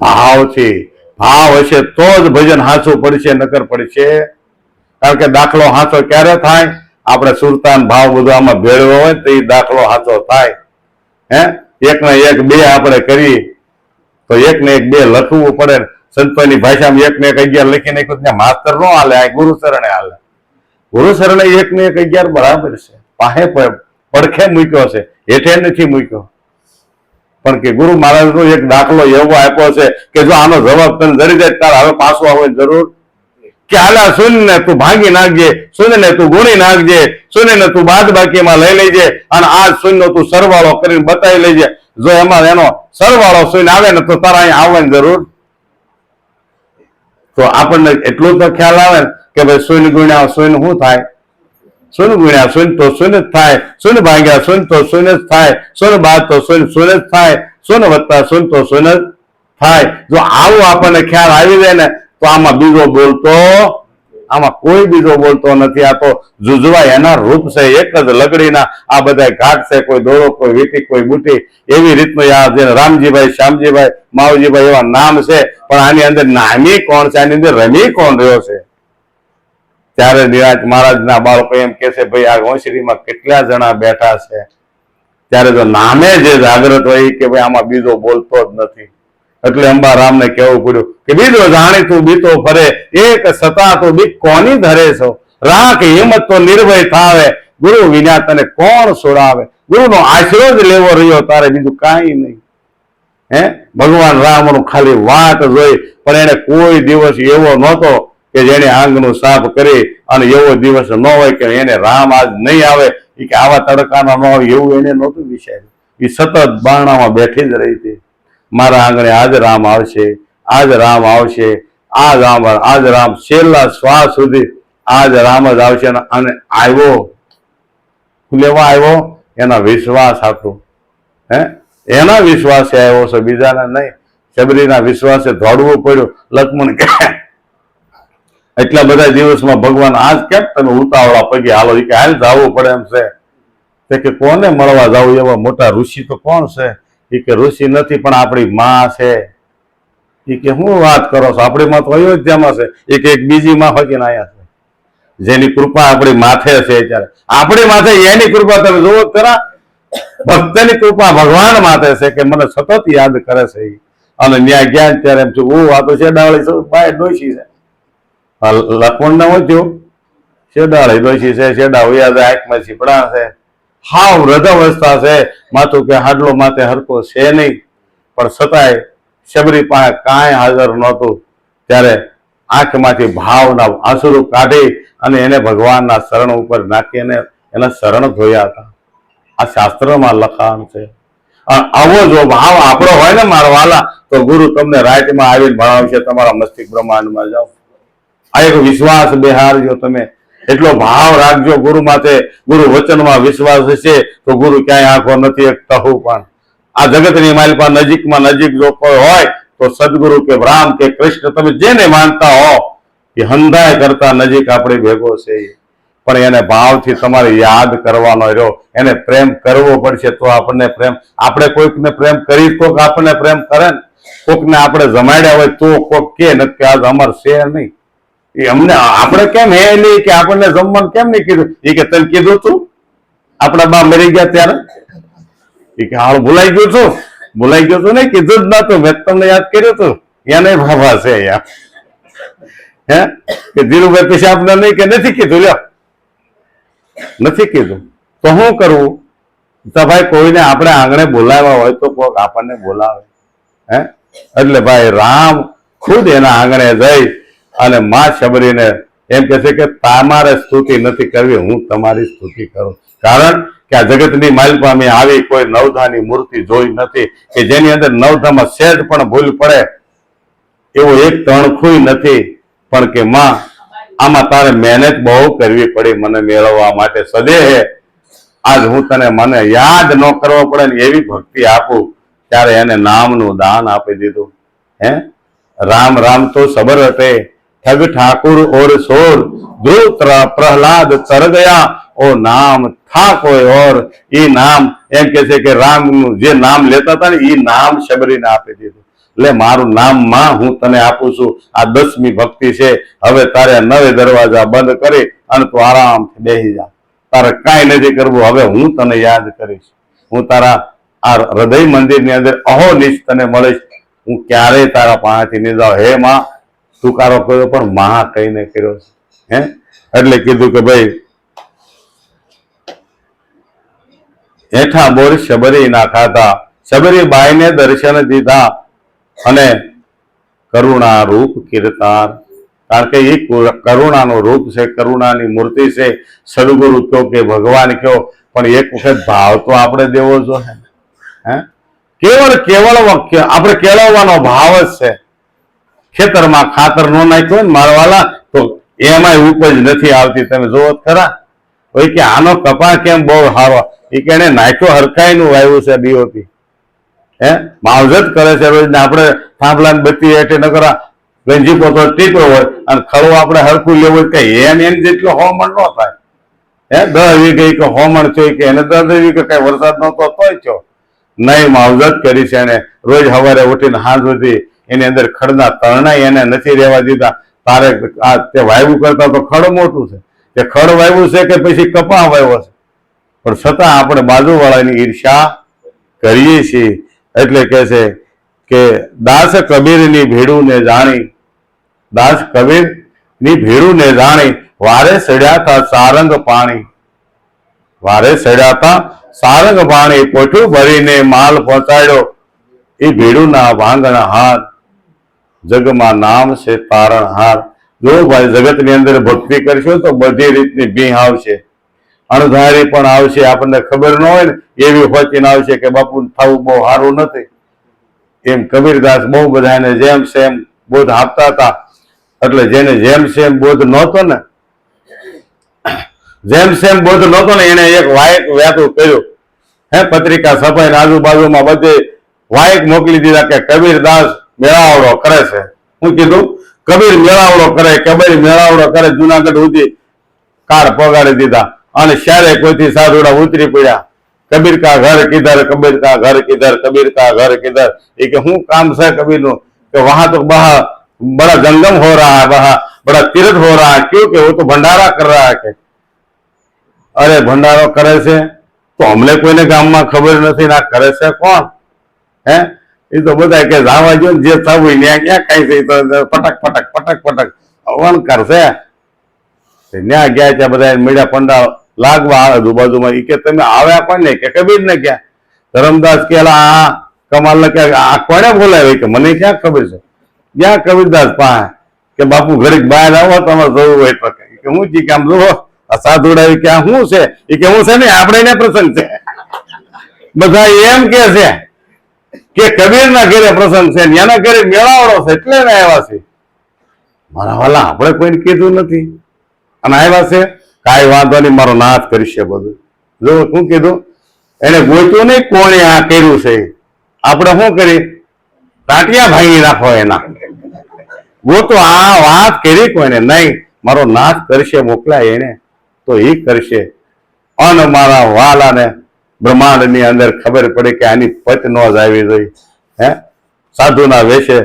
Speaker 1: ભાવથી. ભાવ હશે તો જ ભજન હાચું પડશે, નકર પડશે. કારણ કે દાખલો હાચો ક્યારે થાય? આપણે સુરતાન ભાવ બધું આમાં ભેળવો હોય તો એ દાખલો હાચો થાય. એક ને એક બે આપણે કરીએ તો એક ને એક બે લખવું પડે. સંતોની ભાષામાં એક ને એક 11 લખી નાખ્યું, ત્યાં માસ્તર નો હાલે, આ ગુરુ શરણે હાલે. ગુરુ શરણે એક ને એક 11 બરાબર છે, પાસે પડખે મૂક્યો છે, હેઠે નથી મૂક્યો. પણ કે ગુરુ મહારાજ નો એક દાખલો એવો આપ્યો છે કે જો આનો જવાબ તને જરી જાય તારે હવે પાછો આવવાની જરૂર કે હાલા શૂન્ય ને તું ભાંગી નાખજે, શૂન્ય ને તું ગુણી નાખજે, શૂન્ય ને તું બાદ બાકીમાં લઈ લેજે, અને આ શૂન્ય તું સરવાળો કરીને બતાવી લેજે. જો એમાં એનો સરવાળો શૂન્ય આવે ને તો તારા અહીંયા આવવાની જરૂર. તો આપણને એટલું તો ખ્યાલ આવે કે ભાઈ શૂન્ય ગુણ્યા શૂન્ય શું થાય? શૂન્ય ગુણ્યા શૂન્ય તો શૂન્ય જ થાય, શૂન્ય ભાગ્યા શૂન્ય તો શૂન્ય જ થાય, શૂન્ય બાદ તો શૂન્ય શૂન્ય જ થાય, શૂન્ય વત્તા શૂન્ય તો શૂન્ય જ થાય. જો આવું આપણને ખ્યાલ આવી જાય ને તો આમાં બીજો બોલતો, આમાં કોઈ બીજો બોલતો નથી. આ તો જુજવાય એના રૂપ છે, એક જ લગડીના આ બધા ઘાટ છે, કોઈ દોડો, કોઈ વીટી, કોઈ બુટી, એવી રીતનું આ જે રામજીભાઈ, શ્યામજીભાઈ, માવજીભાઈ એવા નામ છે. પણ આની અંદર નામી કોણ છે? આની અંદર રમી કોણ રહ્યો છે? ત્યારે નિરાજ મહારાજના બાળકો એમ કે છે ભાઈ આ હોંશરીમાં કેટલા જણા બેઠા છે. ત્યારે જો નામે જે જાગ્રત હોય કે ભાઈ આમાં બીજો બોલતો જ નથી. એટલે અંબારામને કહેવું પડ્યું કે બીજો જાણી તું બીતો ફરે, એક સતા તો બીક કોની ધરે છો, રાખ હિંમત તો નિર્ભય થાવે, ગુરુ વિના તને કોણ છોડાવે. ગુરુનો આશરો જ લેવો રહ્યો તારે, બીજું કાંઈ નહીં. ભગવાન રામનું ખાલી વાત જોઈ, પણ એને કોઈ દિવસ એવો નહોતો કે જેને આંગનું સાફ કરી અને એવો દિવસ ન હોય કે એને રામ આજ નહીં આવે, કે આવા તડકાના ન હોય એવું એને નહોતું વિચાર્યું. એ સતત બારણામાં બેઠી જ રહી હતી. મારા આંગણે આજ રામ આવશે, આજ રામ આવશે, આજ રામ છેલ્લા શ્વાસ સુધી આજ રામ જ આવશે. અને આવ્યો, લેવા આવ્યો એના વિશ્વાસ હતું. એના વિશ્વાસે આવ્યો છે, બીજાના નહીં. શબરીના વિશ્વાસે દોડવું પડ્યું. લક્ષ્મણ કે એટલા બધા દિવસમાં ભગવાન આજ કેમ તમે ઉતાવળા પગે હાલો? કે હાલ જવું પડે એમ છે. કે કોને મળવા જવું? એવા મોટા ઋષિ તો કોણ છે? એ કે ઋષિ નથી પણ આપણી માં છે. એ કે હું વાત કરો છો? આપણી માં તો અયોધ્યામાં છે. એક બીજી માં હોય કે આયા છે, જેની કૃપા આપણી માથે છે. ત્યારે આપણી માથે એની કૃપા તમે જોવો ખરા? ભક્તની કૃપા ભગવાન માથે છે કે મને સતત યાદ કરે છે. અને ન્યા ગયા ત્યારે એમ છું આ તો શેડાળી બાય ડોશી છે. લખમણ ના હોય થયું શેડાળી ડોશી છે, શેડા વયા જાય, આંખમાં છીપડા છે, હાવ વૃદ્ધાવસ્થા છે, માથું કે હાડલો માથે હરકો છે નહીં. પણ છતાંય શબરી પાસે કાંઈ હાજર નહોતું. ત્યારે આંખમાંથી ભાવના આંસુરું કાઢી અને એને ભગવાનના શરણ ઉપર નાખીને એના શરણ ધોયા હતા. આ શાસ્ત્રમાં લખાણ છે. આવો જો ભાવ આપણો હોય ને મારા વાલા, તો ગુરુ તમને રાતમાં આવીને ભણાવશે, તમારા મસ્તિષ્ક બ્રહ્માંડમાં જાઓ. આ એક વિશ્વાસ બેહારજો તમે, એટલો ભાવ રાખજો ગુરુ માથે. ગુરુ વચનમાં વિશ્વાસ હશે તો ગુરુ ક્યાંય આંખો નથી એક તહુ પણ. આ જગતની માલિકા નજીકમાં નજીક જો કોઈ હોય તો સદગુરુ કે રામ કે કૃષ્ણ, તમે જેને માનતા હો એ હંધાય કરતા નજીક આપણે ભેગો છે. પણ એને ભાવથી તમારે યાદ કરવાનો રહ્યો, એને પ્રેમ કરવો પડશે તો આપણને પ્રેમ. આપણે કોઈકને પ્રેમ કરી તો આપણને પ્રેમ કરે ને. કોઈકને આપણે જમાડ્યા હોય તો કોઈક કે નથી આજ અમાર છે નહીં, એ અમને આપણે કેમ હે નહીં કે આપણને જમવાનું કેમ નહીં કીધું? એ કે તને કીધું તું આપણા બા મરી ગયા ત્યારે? એ કે હાલ ભૂલાઈ ગયું છું? ભૂલાઈ ગયું છું નહીં, કીધું જ નતું, મેં તમને યાદ કર્યું હતું. એને ભાભા છે યાર, હે કે ધીરુભાઈ પછી આપણે નહીં કે નથી કીધું? લ્યો નથી કીધું તો શું કરવું? તો ભાઈ કોઈને આપણે આંગણે બોલાવ્યા હોય તો કોઈક આપણને બોલાવે. હે એટલે ભાઈ રામ ખુદ એના આંગણે જઈ અને માં શબરીને એમ કે છે કે તમારે સ્તુતિ નથી કરવી, હું તમારી સ્તુતિ કરું. કારણ કે આ જગતની માલિકા મેં આવી કોઈ નવધાની મૂર્તિ જોઈ નથી કે જેની અંદર નવધામાં સહેજ પણ ભૂલ પડે એવો એક તણખું નથી. પણ કે માં આમાં તારે મહેનત બહુ કરવી પડી મને મેળવવા માટે. સદેહે આજ હું તને મને યાદ ન કરવો પડે ને એવી ભક્તિ આપું, ત્યારે એને નામનું દાન આપી દીધું. હે રામ રામ તો સબર હતે, ठग ठाकुर और सोर, ध्रुव प्रहलाद चर गया, ओ नाम था कोई और. એ નામ એમ કે છે કે રામ નું જે નામ લેતા હતા ને એ નામ શબરીને આપી દીધું. એટલે મારું નામ માં હું તને આપું છું. આ 10મી ભક્તિ છે. હવે તારે 9 દરવાજા બંધ કરી અને તું આરામથી બેસી જા. તારે કાંઈ નથી કરવું. હવે હું તને યાદ કરીશ. હું તારા આ હૃદય મંદિરની અંદર અહોનિશ તને મળીશ. હું ક્યારેય તારા પાસેથી નહીં જાઉં. હે માં તુકારો કર્યો પણ મહા કહીને કર્યો છે. હે એટલે કીધું કે ભાઈ હેઠા બોર શબરી ના ખાતા, શબરી બાઈને દર્શન દીધા અને કરુણા રૂપ કીર્તાર. કારણ કે એ કરુણાનું રૂપ છે, કરુણાની મૂર્તિ છે. સદગુરુ કયો કે ભગવાન કયો, પણ એક વખત ભાવ તો આપણે દેવો જોઈએ. હે કેવળ આપણે કેળવવાનો ભાવ જ છે. ખેતરમાં ખાતર નો નાખ્યો ને મારવાલા તો એમાં ઉપજ નથી આવતી. તમે જોવો ખરા હોય કે આનો કપા કેમ બહુ સારો, એ કે એને નાખ્યો હરખાઈ નું વાવ્યું છે ડીઓપી. હે માવજત કરે છે રોજ. આપણે થાંભલા બત્તી હેઠે નકરા ગંજી પોતો ટીપો હોય અને ખડું આપણે હરખું લેવું કે એને જેટલો હોમણ ન થાય. હે 10 વીઘે કે હોમણ થયો કે એને 10 વીઘે કઈ વરસાદ નતો તોય થયો નહીં. માવજત કરી છે એને. રોજ સવારે ઉઠીને સાંજ સુધી એની અંદર ખડના તરણા એને નથી રહેવા દીધા. તારે આ તે વાયવું કરતા તો ખડ મોટું છે, તે ખડ વાવ્યું છે કે પછી કપા વાવ્યો છે, પણ છતાં આપણે બાજુવાળાની ઈર્ષા કરીએ છીએ. એટલે કે છે કે દાસ કબીરની ભેડું ને જાણી, દાસ કબીરની ભેડું ને જાણી, વારે સડ્યા તા સારંગ પાણી, વારે સડ્યા તા સારંગ પાણી, પોઠું ભરીને માલ પહોંચાડ્યો એ ભેડુના ભાંગણા હાથ, જગમાં નામ છે તારણહાર. જો ભાઈ જગતની અંદર ભક્તિ કરશો તો બધી રીતની ભીહ આવશે, અણધારી પણ આવશે. આપણને ખબર ન હોય ને એવી હોચીને આવશે કે બાપુ થવું બહુ સારું નથી. એમ કબીરદાસ બહુ બધાને જેમ સેમ બોધ આપતા હતા. એટલે જેને જેમ સેમ બોધ નહોતો ને, જેમ સેમ બોધ નહોતો ને એને એક વાયક વ્યાતું કર્યું. હે પત્રિકા છપાઈને આજુબાજુમાં બધે વાયક મોકલી દીધા કે કબીરદાસ મેળાવડો કરે છે. હું કીધું કબીર મેળાવડો કરે, કબીર મેળાવડો કરે. જુનાગઢ સુધી કાર્ડ પગાડી દીધા અને શારે કોઈથી સાધુડા ઉતરી પડ્યા. કબીર કા ઘર કિધર, કબીર કા ઘર કિધર, કબીર કા ઘર કિધર. એ કે શું કામ છે કબીર નું? કે વહાં તો बड़ा जंगम हो रहा है, वहां बड़ा तीर्थ हो रहा है. क्यों? कि वो तो भंडारा कर रहा है. કે અરે ભંડારો કરે છે તો અમને કોઈને ગામમાં ખબર નથી ને આ કરે છે કોણ? હે એ તો બધા કે જાવા જો જે થવું ને ક્યાં કઈ છે તો પટક પટક પટક પટક અવન કરશે. ત્યાં ગયા ત્યાં બધા મેળા પંડા લાગવા આજુબાજુમાં. એ કે તમે આવ્યા પણ નહીં? કે કબીર ને ક્યાં? ધરમદાસ કે આ કમાલ ને કે આ કોને બોલાવે? કે મને ક્યાં ખબર છે? ક્યાં કબીરદાસ પાસે કે બાપુ ઘડીક બહાર આવો તમારે જવું હોય તો. કે હું જી કામ જુઓ આ સાધુડા ક્યાં શું છે? એ કે હું છે ને આપણે એને પ્રસંગ છે. બધા એમ કે છે કે કબીરના ઘરે પ્રસંગ છે ને એના ઘરે મેળાવડો છે એટલે ને આવ્યા છે. મારા વાલા આપણે કોઈને કીધું નથી અને આવ્યા છે. કાંઈ વાંધો નહીં, મારો નાથ કરશે બધું. જો શું કીધું એને ગોત્યું નહીં કોણે આ કર્યું છે. આપણે શું કરી ટાટિયા ભાંગી નાખો એના. ગોતો આ વાત કરી કોઈને નહીં, મારો નાથ કરશે મોકલાય એને તો એ કરશે. અને મારા વાલાને બ્રહ્માંડ ની અંદર ખબર પડી કે આની પચ નો જ આવી જોઈ. હે સાધુના વેશે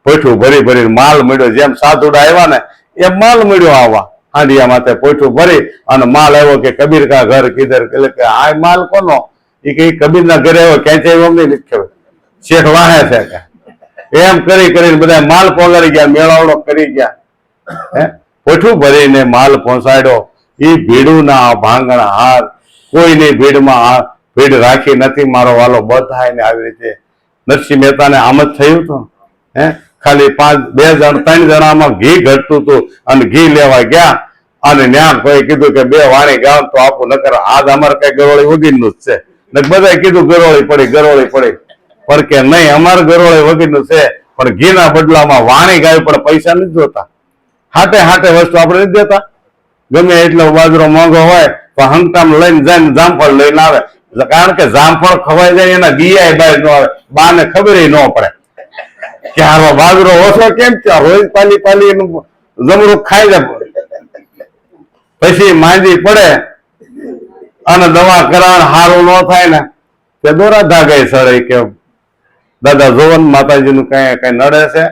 Speaker 1: પોઠું ભરી ભરી માલ મળ્યો. જેમ સાધુડા આવ્યા ને એમ માલ મળ્યો. આવા હાંડિયા માથે પોઠું ભરી અને માલ આવ્યો કે કબીર કા ઘર કિધર, એટલે કે આ માલ કોનો? એ કે કબીર ના ઘરે આવ્યો. ક્યાંથી આવ્યો અમને નથી ખબર, શેઠ વાહે છે કે. એમ કરી કરીને બધા માલ પહોંચાડી ગયા, મેળાવડો કરી ગયા. હે પોઠું ભરીને માલ પહોંચાડ્યો. એ ભીડું ના ભાંગણ હાર કોઈની ભીડમાં ભીડ રાખી નથી. મારો વાલો બધા ને આવી રીતે નરસિંહ મહેતાને આમ જ થયું હતું. હે ખાલી 2 જણ 3 જણામાં ઘી ઘટતું હતું અને ઘી લેવા ગયા અને ન્યા કોઈ કીધું કે 2 વાણી ગાવ તો આપું, નકર આજ અમારે કઈ ગરોળી વગીરનું જ છે. બધા કીધું ગરોળી પડી પણ કે નહીં, અમારે ગરોળી વગીરનું છે પણ ઘીના બદલામાં વાણી ગાવી પણ પૈસા નથી જોતા. હાટે હાટે વસ્તુ આપણે નથી દેતા. ગમે એટલો બાજરો મોંઘો હોય તો હંકામ લઈને જાય જામફળ લઈને આવે. કારણ કે જામફળ ખવાઈ જાય એના દિયા બહાર ન આવે, બાને ખબર ન પડે કે હારો બાજરો ઓછો કેમ છે, રોજ પાલી એનું જમરૂખ ખાઈ જાય. પછી માંદી પડે અને દવા કરાણ હારું ન થાય ને તે દોરા ધાગે સડે કે દાદા જોવન માતાજીનું કઈ નડે છે.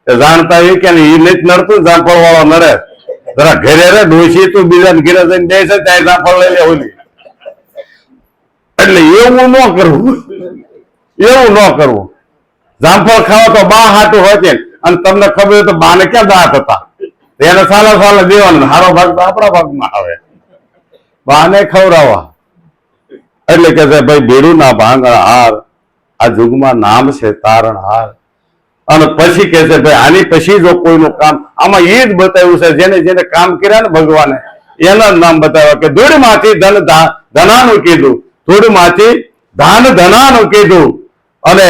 Speaker 1: જાણતા એ કે એ નથી નડતું, જામફળ વાળો નડે. જરા ઘરે રે ડોસી તું બીજા ઘેરે જઈને દે છે ત્યાં જામફળ લઈ લે ઓલી. એટલે એવું ન કરવું, એવું ન કરવું. જામફળ ખાવા તો બા હાટું હોય છે અને તમને ખબર હોય તો બાને ક્યાં દાંત હતા, એને સાલા દેવાનું. હારો ભાગ તો આપણા ભાગમાં આવે, બાને ખવડાવવા. એટલે કે છે ભાઈ બેડું ના ભાંગણ હાર, આ યુગમાં નામ છે તારણ હાર. અને પછી કે છે ભાઈ આની પછી જો કોઈનું કામ, આમાં એ જ બતાવ્યું છે જેને જેને કામ કર્યા ને ભગવાને એના નામ બતાવ્યા કે ધૂળમાંથી ધનાનું કીધું, ધૂળમાંથી ધનાનું કીધું અને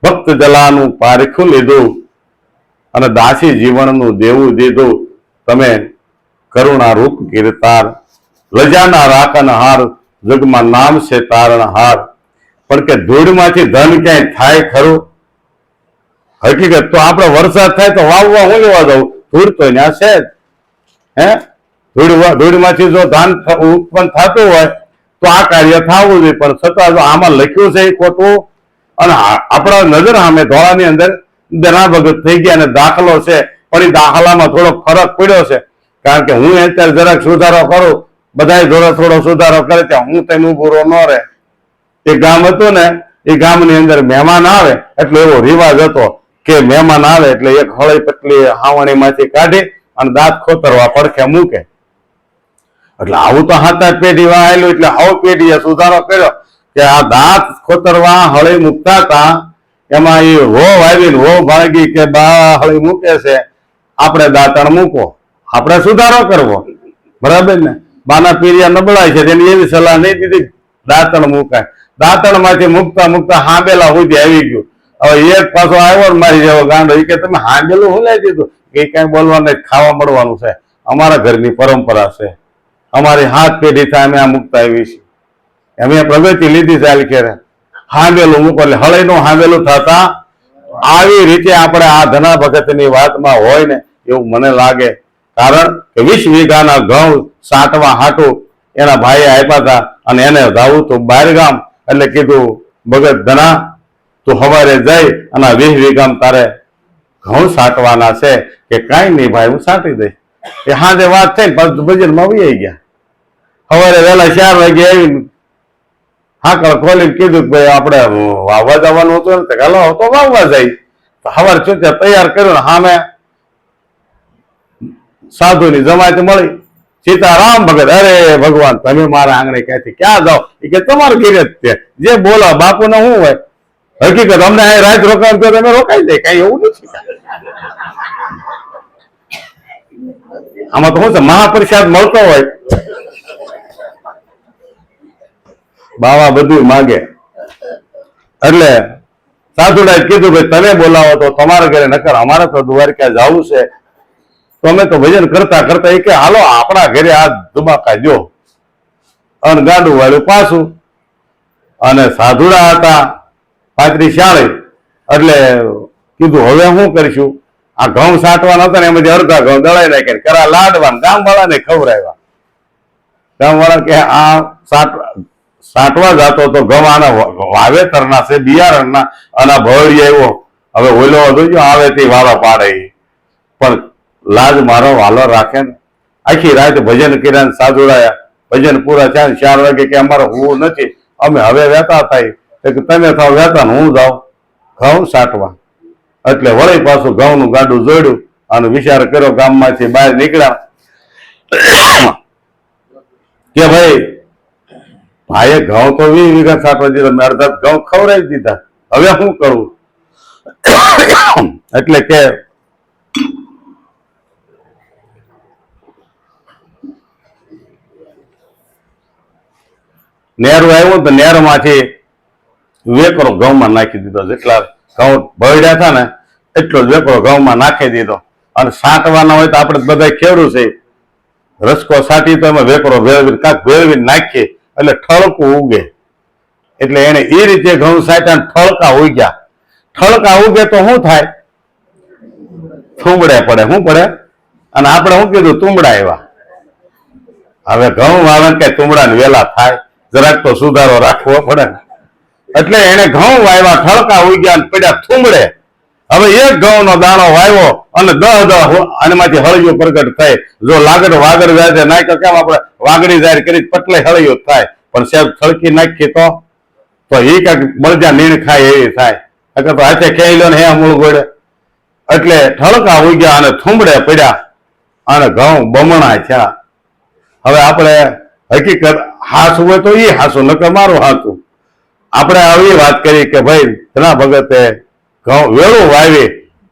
Speaker 1: ભક્ત જલાનું પારખું લીધું અને દાસી જીવનનું દેવું દીધું. તમે કરુણા રૂપ કીર્તાર, લજાના રાખન હાર, જગમાં નામ છે તારણ હાર. પણ કે ધૂળમાંથી ધન ક્યાંય થાય ખરું? હકીકત તો આપણે વરસાદ થાય તો વાવવા હું લેવા દઉં, ધૂળ તો ત્યાં છે જ. હે ધૂળમાંથી જો ધાન ઉત્પન્ન થતું હોય તો આ કાર્ય થવું જોઈએ. પણ છતાં જો આમાં લખ્યું છે એ ખોટું અને આપણા નજર સામે ધોળાની અંદર દના ભગત થઈ ગયા અને દાખલો છે પણ એ દાખલામાં થોડો ફરક પડ્યો છે. કારણ કે હું અત્યારે જરાક સુધારો કરું, બધા થોડો સુધારો કરે છે, હું તેનું પૂરો ન રહે. એ ગામ હતું ને એ ગામની અંદર મહેમાન આવે એટલે એવો રિવાજ હતો કે મહેમાન આવે એટલે એક હળી પતલી હાવણી માંથી કાઢી અને દાંત ખોતરવા પડખે મૂકે. એટલે આવું તો 7-8 પેઢી વાયેલું એટલે હવે પેઢીએ સુધારો કર્યો કે આ દાંત ખોતરવા હળી મૂકતા હતા. એમાં એ હો આવીને હો ભાગી કે બા હળી મૂકે છે, આપણે દાંતણ મૂકો, આપણે સુધારો કરવો. બરાબર ને? બાના પીરિયા નબળાય છે તેની એવી સલાહ નહીં દીધી દાંતણ મુકાય. દાંતણ માંથી મૂકતા મૂકતા હાંબેલા સુધી આવી ગયું. હવે એક પાછો આવ્યો ને મારી જેવો ગાંડો, એ કે તમે હાંબેલું હુલાઈ દીધું. એ કઈ બોલવાનું ખાવા મળવાનું છે, અમારા ઘરની પરંપરા છે, અમારી 7 પેઢી થાય અમે આ મૂકતા આવી છીએ, અમે પ્રગતિ લીધી ચાલ કે હાંબેલું મૂકો એટલે હળી નું હાંબેલું થતા. આવી રીતે આપણે આ ધના ભગત ની વાતમાં હોય ને એવું મને લાગે. કારણ કે 20 વીઘાના ઘઉં સાટવા હાટું એના ભાઈએ આપ્યા હતા અને એને જાવું તું બહાર ગામ. એટલે કીધું ભગત ધના તું સવારે જઈ અને 20 વીઘામાં તારે ઘઉં સાટવાના છે. કે કાંઈ નહીં ભાઈ હું સાટી દઈશ. એ હાજે વાત થઈ ને પાછું બજારમાં વહી ગયા. સવારે વહેલા 4 વાગે આવીને હાકળ ખોલીને કીધું કે ભાઈ આપણે વાવવા જવાનું હતું ને, હાલો તો વાવવા જાય. સવારે ચૂંટ્યા તૈયાર કર્યું ને સામે સાધુની જમાત મળી. સીતારામ ભગત, અરે ભગવાન તમે મારા આંગણે ક્યાંથી ક્યાં જાઓ? એ કે તમારું ઘેર જ છે, જે બોલો બાપુ ને શું હોય. હકીકત અમને અહીં રાત રોકાણ તો તમે રોકાઈ જાય, કઈ એવું નથી. આમાં તો શું છે, મહાપ્રસાદ મળતો હોય, બાવા બધું માગે એટલે સાધુડાએ કીધું ભાઈ તમે બોલાવો તો તમારા ઘરે, નકર અમારે તો દ્વારકા જવું છે, તો અમે તો ભજન કરતા કરતા એ કે હાલો આપણા ઘરે આ ધુમાકા જો, અને ગાડું વાળ્યું પાછું. અને સાધુડા હતા 35-40, એટલે કીધું હવે શું કરીશું, આ ઘઉં સાટવાના હતા ને એમાંથી અડધા ઘઉં દળાઈ નાખ્યા, કરા લાડવા, ગામ વાળાને ખવડાવ્યા. ગામ વાળા કે આ સાટવા જતો તો ઘઉં આના વાવેતરના છે, બિયારણના, અને ભળી આવ્યો, હવે ઓલો જોજો આવે તે વાળા પાડે, પણ લાજ મારો વાલો રાખે ને. આખી રાત ભજન કર્યા, સાધુડાયા ભજન પૂરા થયા, 4 વાગે કે અમારે હું નથી, અમે હવે વહેતા થાય, તમે થાવ વહેતા હું જાઉં ઘઉં સાટવા. એટલે વળી પાછું ઘઉંનું ગાડું જોડ્યું અને વિચાર કર્યો, ગામમાંથી બહાર નીકળ્યા કે ભાઈએ ઘઉં તો 20 વીઘા સાટવા દીધા, મેં અડધા ઘઉં ખવડાવી દીધા, હવે શું કરવું. એટલે કે નેરું આવ્યું તો નેરમાંથી વેકરો ઘઉંમાં નાખી દીધો, જેટલા ઘઉં ભળ્યા હતા ને એટલો જ વેકરો ઘઉંમાં નાખી દીધો. અને સાટવાના હોય તો આપણે બધા ખેડૂત છે, રસકો સાટી તો એમાં વેકરો ભેળવી કાંક ભેળવીને નાખીએ એટલે ઠળકું ઉગે. એટલે એને એ રીતે ઘઉં સાટ્યા, ઠળકા ઉગ્યા. ઠળકા ઉગે તો શું થાય, થુંબડે પડે. શું પડે? અને આપણે શું કીધું, તુંબડા આવ્યા. હવે ઘઉં વાવે કઈ તુંબડા ને વેલા થાય, જરાક તો સુધારો રાખવો પડે ને. એટલે એને ઘઉં વાવ્યા, ઠળકા ઉગ્યા અને પડ્યા થુંબડે. હવે એક ઘઉંનો દાણો વાવ્યો અને 10 આનામાંથી હળિયો પ્રગટ થાય. જો વાગડ વ્યાજે નાખ્યો, કેમ આપણે વાગડી જાહેર કરી પટલે હળિયો થાય, પણ સાહેબ થળકી નાખીએ તો એ કાંઈક બળજા નીણ ખાય એવી થાય. તો હાથે ખેઈ લો ને હે મૂળ ગોળે. એટલે ઠળકા ઉગ્યા અને થુંબડે પડ્યા અને ઘઉં બમણા થયા. હવે આપણે હકીકત હાસું હોય તો એ હાસું, નકર મારું હાસું. આપણે આવી વાત કરી કે ભાઈ ધના ભગતે ઘઉં વેળું વાવી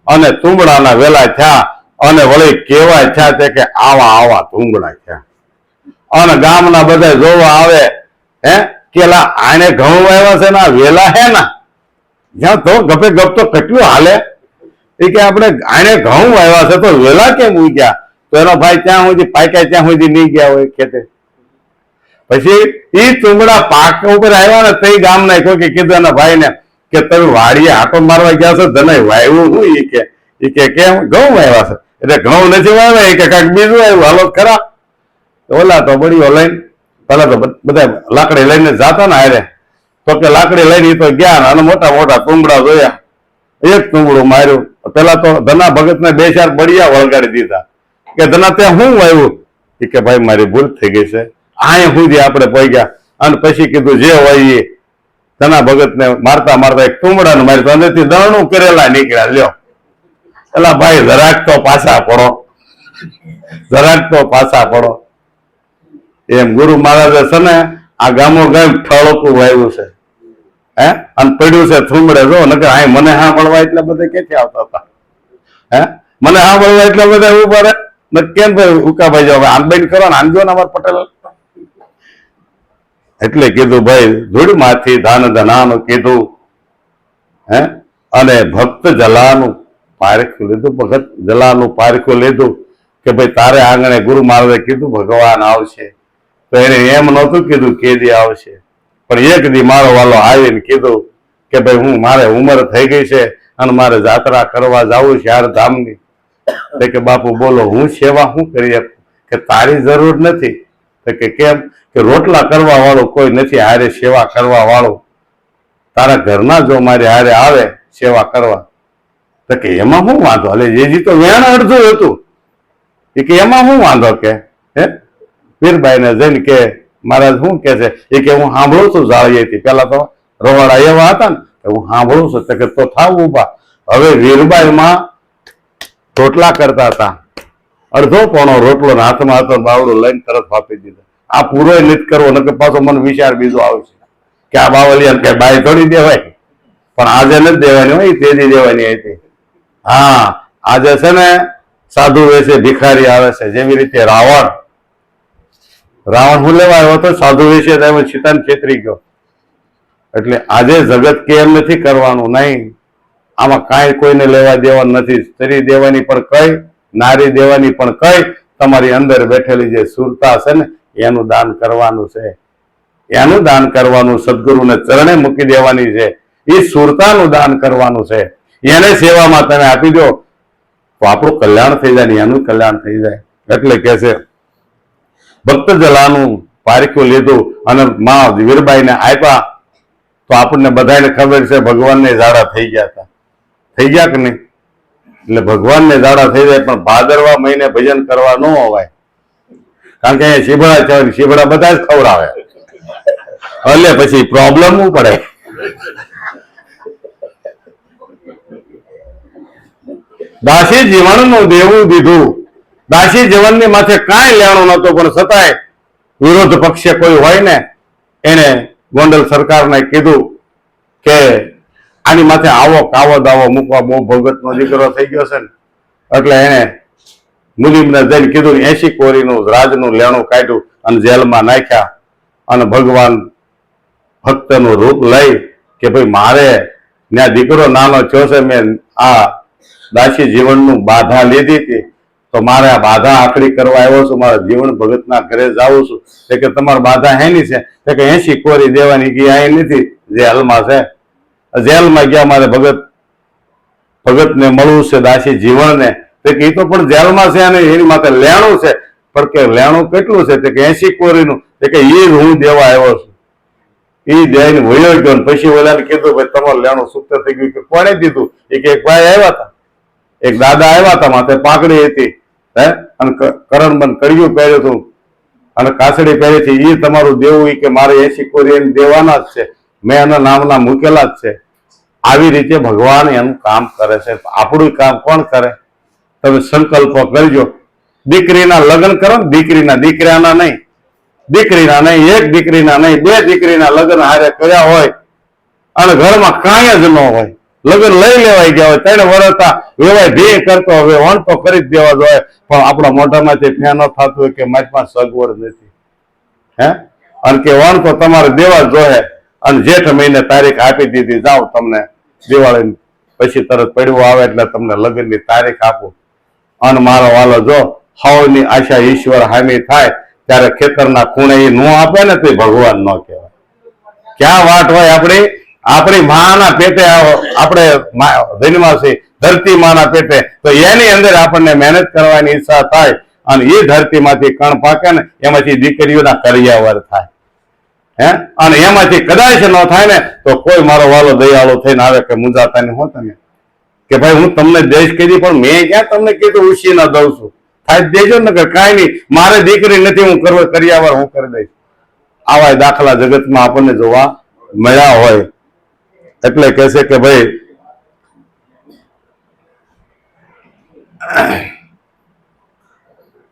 Speaker 1: અને તુંબડાના વેલા થયા, અને વળી કેવાય થયા તે કે આવા તુંબડા થયા. અને ગામના બધા જોવા આવે, કેલા આને ઘઉં વાવ્યા છે ને વેલા હે ના, જ્યાં તો ગપે ગપ તો કેટલું હાલે. એ કે આપણે આને ઘઉં વાવ્યા છે તો વેલા કેમ ઉગ્યા? તો એનો ભાઈ ત્યાં સુધી પાક્યા ત્યાં સુધી નહીં ગયા હોય ખેતે. પછી એ તુંબડા પાક ઉપર આવ્યા ને તે ગામના કોઈ કીધું એના ભાઈને કે તમે વાડીએ આટો મારવા ગયા છો, ધને વાવ્યું શું? એ કે કેમ ઘઉં વાવ્યા છે? એટલે ઘઉં નથી વાવ્યા, એ કે કાંઈક બીજું આવ્યું, હાલો ખરા. ઓલા તો બળીઓ લઈને પેલા તો બધા લાકડી લઈને જતા ને હારે, તો કે લાકડી લઈને તો ગયા અને મોટા મોટા તુંબડા જોયા. એક તુંબડું માર્યું. પેલા તો ધના ભગત ને 2-4 બળિયા વળગાડી દીધા કે ધના ત્યાં શું વાવ્યું? એ કે ભાઈ મારી ભૂલ થઈ ગઈ છે, અહીંયા સુધી આપણે પહોંચ્યા. અને પછી કીધું જે હોય એ. ધના ભગત ને મારતા મારતા એક તુંબડા ને માર્યું, અંદરથી દરણું કરેલા નીકળ્યા. લ્યો એલા ભાઈ જરાક તો પાછા પડો, જરાક તો પાછા પડો. એમ ગુરુ મહારાજે છે ને આ ગામો ગામ ઠળકું વાવ્યું છે, અને પડ્યું છે થુંબડે. જો નકર અહીં મને સાંભળવા એટલા બધા ક્યાંથી આવતા હતા? મને સાંભળવા એટલા બધા ઉભા રહે કેમ ભાઈ? ઉકાભાઈ જો આનબાઈ કરો ને, આનજો ને અમાર પટેલ. એટલે કીધું ભાઈ ધૂળમાંથી ધાન ધનાનું કીધું, અને ભક્ત જલાનું પારખું લીધું. ભગત જલાનું પારખું લીધું કે ભાઈ તારે આંગણે ગુરુ મહારાજે કીધું ભગવાન આવશે, તો એને એમ નહોતું કીધું કે દી આવશે, પણ એક દી મારો વાલો આવીને કીધું કે ભાઈ હું મારે ઉંમર થઈ ગઈ છે અને મારે જાત્રા કરવા જવું છે 4 ધામની. કે બાપુ બોલો હું સેવા શું કરી આપું? કે તારી જરૂર નથી. તો કે કેમ? કે રોટલા કરવા વાળું કોઈ નથી હારે સેવા કરવા વાળું. તારા ઘરના જો મારી હારે આવે સેવા કરવા, તો કે એમાં શું વાંધો? એટલે જેજી તો વેણ અડધું હતું. એ કે એમાં શું વાંધો? કે વીરબાઈને જઈને કે મહારાજ શું કે છે? એ કે હું સાંભળું છું જાળીએથી. પેલા તો રવાડા એવા હતા ને, હું સાંભળું છું. તો કે તો થાવ ઉભા. હવે વીરબાઈમાં રોટલા કરતા હતા, અડધો પોણો રોટલો હાથમાં હતો, બાવડું લઈને તરત આપી દીધો. આ પૂરો નથી કરવો, નકર પાછો મને વિચાર બીજો આવશે કે આ બાવલિયા કે બાઈ થોડી દેવાય. પણ આજે નથી દેવાની હોય, તેજી દેવાની હતી. હા, આજે છે ને સાધુ વેશે ભિખારી આવે છે. જેવી રીતે રાવણ શું લેવા આવ્યો હતો? સાધુ વેશે સીતાને છેતરી ગયો. એટલે આજે જગત કે એમ નથી કરવાનું, નહીં, આમાં કાંઈ કોઈને લેવા દેવાનું નથી. સ્ત્રી દેવાની પણ કઈ, નારી દેવાની પણ કઈ, તમારી અંદર બેઠેલી જે સુરતા છે ને એનું દાન કરવાનું છે, એનું દાન કરવાનું, સદગુરુને ચરણે મૂકી દેવાની છે, એ સુરતાનું દાન કરવાનું છે. એને સેવામાં તમે આપી દો તો આપણું કલ્યાણ થઈ જાય ને એનું કલ્યાણ થઈ જાય. એટલે કે છે ભક્ત જલાનું પારખ્યું લીધું અને માં વીરબાઈને આપ્યા તો આપણને બધાને ખબર છે ભગવાનને ઝાડા થઈ ગયા હતા. થઈ ગયા કે નહીં? એટલે ભગવાનને ઝાડા થઈ જાય, પણ ભાદરવા મહિને ભજન કરવા ન હોવાય, કારણ કે અહીંયા શીભડા છે, શીભડા બધા જ ખવડાવે, એટલે પછી પ્રોબ્લેમ પડે. દાસી જીવનનું દેવું દીધું, દાસી જીવનની માથે કાંઈ લેણું નતું, પણ છતાંય વિરોધ પક્ષે કોઈ હોય ને એને ગોંડલ સરકારને કીધું કે આની માથે આવો કાવો દાવો મૂકવા, બહુ ભગતનો દીકરો થઈ ગયો છે ને, એટલે એને મુલીમને જઈને કીધું, 80 કોરીનું રાજનું લેણું કાઢ્યું અને જેલમાં નાખ્યા. અને ભગવાન ભક્તનું રૂપ લઈ કે ભાઈ મારે ત્યાં દીકરો નાનો થયો છે, મેં આ દાસી જીવનનું બાધા લીધી હતી, તો મારે આ બાધા આખડી કરવા આવ્યો છું, મારા જીવન ભગતના ઘરે જાઉં છું. કે તમારી બાધા હેની છે? કે 80 કોરી દેવાની. કે અહીં નથી, જેલમાં છે. જેલમાં ગયા, મારે ભગતને મળવું છે, દાસી જીવનને. કે એ તો પણ જેલમાં છે અને એની માથે લેણું છે, પણ કે લેણું કેટલું છે? કે 80 કોરીનું. કે એ હું દેવા આવ્યો છું. એ દઈને વયો ગયો. પછી ઓલાને કીધું ભાઈ તમારું લેણું સુપ્ત થઈ ગયું. કે કોણે દીધું? એ કે એક ભાઈ આવ્યા હતા, એક દાદા આવ્યા હતા, માથે પાઘડી હતી, અને કરણબંધ કડિયું પહેર્યું હતું અને કાસડી પહેરી હતી. એ તમારું દેવું? કે મારે 80 કોરી એને દેવાના જ છે, મેં એના નામના મૂકેલા જ છે. આવી રીતે ભગવાન એનું કામ કરે છે. આપણું કામ કોણ કરે? તમે સંકલ્પ કરજો. દીકરીના લગ્ન કરો ને, દીકરાના નહીં, દીકરીના નહીં, એક દીકરીના નહીં, 2 દીકરીના લગ્ન હારે કર્યા હોય અને ઘરમાં કાંઈ જ ન હોય, લગ્ન લઈ લેવાઈ ગયા હોય, 3 વર્ષ વેવાય ભે કરતો હવે વણ તો કરી જ દેવા જોઈએ, પણ આપણા મોઢામાંથી ફેન ન થતું હોય કે મારી સગવડ નથી, અને કે વણ તો તમારે દેવા જોઈએ. અને જેઠ મહિને તારીખ આપી દીધી, જાઓ તમને દિવાળી પછી તરત પડવું આવે એટલે તમને લગ્નની તારીખ આપું. અને મારો વાલો જો હવની આશા ઈશ્વર હામી થાય ત્યારે ખેતરના ખૂણે એ નો આપે ને તો ભગવાન ન કહેવાય. ક્યાં વાટ હોય આપણી માના પેટે, આપણે જન્મા છે ધરતી માના પેટે, તો એની અંદર આપણને મહેનત કરવાની ઈચ્છા થાય અને એ ધરતીમાંથી કણ પાકે ને એમાંથી દીકરીઓના કરિયાવર થાય, અને એમાંથી કદાચ ન થાય ને તો કોઈ મારો વાલો દયાળુ થઈને આવે કે મુંજાતા ને હોત ને કે ભાઈ હું તમને દેશ કીધી, પણ મેં ક્યાં તમને કીધું ઉછી ના દઉં છું, થાય દેજો ને કે કાંઈ નહીં, મારે દીકરી નથી, હું કરિયાવર હું કરી દઈશ. આવા દાખલા જગતમાં આપણને જોવા મળ્યા હોય. એટલે કહે છે કે ભાઈ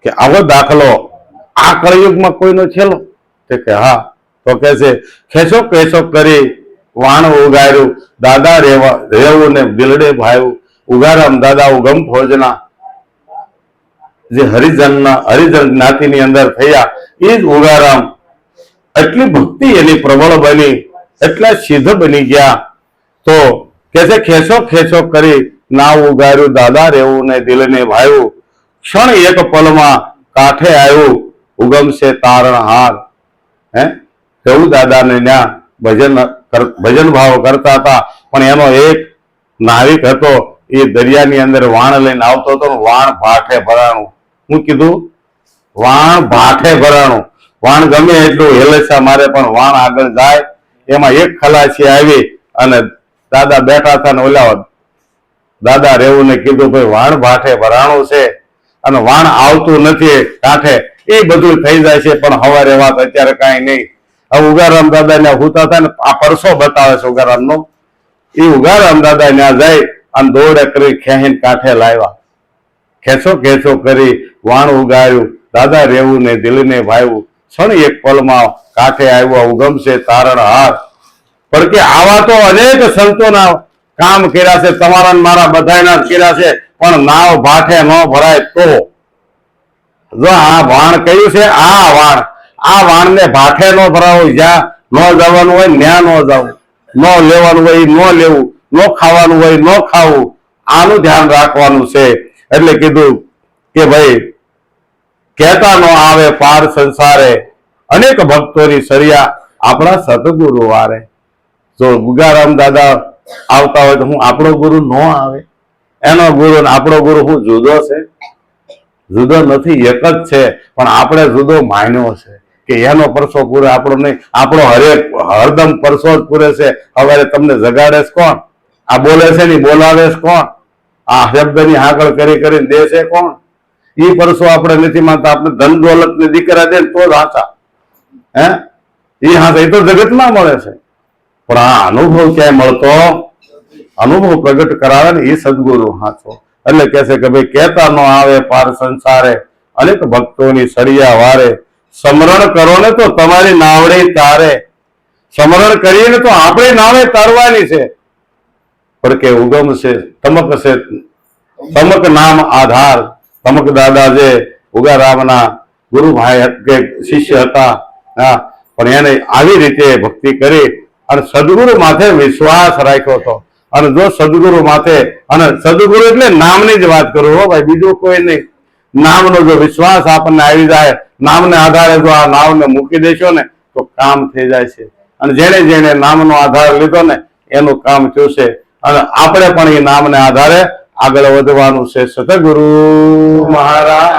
Speaker 1: કે આવો દાખલો આ કળયુગમાં કોઈનો છેલ્લો? કે હા. તો કે છે ખેંચો ખેંચો કરી વાણ ઉગાડ્યું, દાદા રેવું ને દિલડે ભાયું, ઉગારામ દાદા ઉગમ ફોજના. જે હરિજન જ્ઞાતિની અંદર થયા એ જ ઉગારામ. એટલી ભક્તિ એની પ્રબળ બની, એટલા સિદ્ધ બની ગયા. તો કે છે ખેંચો ખેંચો કરી નાવ ઉગાડ્યું, દાદા રેવું ને દિલને ભાયું, ક્ષણ એક પલમાં કાંઠે આવ્યું, ઉગમશે તારણહાર. એવું દાદાને ત્યાં ભજન ભાવ કરતા હતા. પણ એનો એક નાવિક હતો, એ દરિયાની અંદર વાણ લઈને આવતો હતો, વાણ ભાઠે ભરાણું. હું કીધું? વાણ ભાઠે ભરાણું. વાણ ગમે એટલું હેલેસા મારે પણ વાણ આગળ જાય. એમાં એક ખલાસી આવી અને દાદા બેઠા હતા ને ઓલા દાદા રેવું ને કીધું ભાઈ વાણ ભાઠે ભરાણું છે અને વાણ આવતું નથી કાંઠે. એ બધું થઈ જાય છે, પણ હવારે વાત અત્યારે કાંઈ નહીં. હવે ઉગારામ દાદા ને હુતા હતા ને આ પરસો બતાવે છે ઉગારામ નો. એ ઉગારામ દાદા ત્યાં જાય અને દોડે કરી ખેહીને કાંઠે લાવ્યા. ખેંચો ખેંચો કરી વાણ ઉગાડ્યું, દાદા રેવું ને દિલને ભાવ્યું, ક્ષણ એક પલમાં કાંઠે આવ્યો, ઉગમશે તારણહાર. પણ કે આવા તો અનેક સંતોના કામ કર્યા છે, તમારા મારા બધાના કર્યા છે, પણ નાવ ભાઠે ન ભરાય તો. જો આ વાણ કયું છે, આ વાણને ભાઠે ન ભરાવું, જ્યાં ન જવાનું હોય ત્યાં ન જવું. ન લેવાનું હોય ન લેવું, ન ખાવાનું હોય ન ખાવું, આનું ધ્યાન રાખવાનું છે. એટલે કીધું કે ભાઈ કહેતા ન આવે પાર સંસારે, અનેક ભક્તોની સરિયા આપણા સતગુરુ વારે. જો ગુગારામ દાદા આવતા હોય તો હું આપણો ગુરુ ન આવે? એનો ગુરુ ને આપણો ગુરુ હું જુદો છે? જુદો નથી, એક જ છે. પણ આપણે જુદો માન્યો છે કે એનો પરસો પૂરે, આપણો નહીં. આપણો હરદમ પરસો જ પૂરે છે. હવે તમને જગાડે છે કોણ? આ બોલે છે ને બોલાવે છે કોણ? આ શબ્દની હાકળ કરી કરીને દે છે કોણ? ઈ પરસો આપણે નથી માનતા. આપણે ધન દોલત ને દીકરા દે તો જ હાચા. હે ઈ હાચા, એ તો જગતમાં મળે છે. પણ આ અનુભવ ક્યાંય મળતો? અનુભવ પ્રગટ કરાવે ને એ સદગુરુ હાચો. એટલે કે છે કે ભાઈ કહેતા ન આવે પાર સંસારે, અનેક ભક્તોની સરિયા વારે. સ્મરણ કરો ને તો તમારી નાવડી તારે. સ્મરણ કરીએ ને તો આપણી નાવે તારવાની છે. પણ કે ઉગમ છે તમક છે, તમક નામ આધાર. તમક દાદા જે ઉગારામના ગુરુભાઈ કે શિષ્ય હતા, હા, પણ એને આવી રીતે ભક્તિ કરી અને સદગુરુ માથે વિશ્વાસ રાખ્યો હતો. અને જો સદગુરુ માથે, અને સદગુરુ એટલે નામની જ વાત કરું હો ભાઈ, બીજું કોઈ નહીં. નામનો જો વિશ્વાસ આપણને આવી જાય, નામને આધારે જો આ નામને મૂકી દેશો ને તો કામ થઈ જાય છે. અને જેને જેને નામનો આધાર લીધો ને એનું કામ થયું છે. અને આપણે પણ એ નામને આધારે આગળ વધવાનું છે. સતગુરુ મહારાજ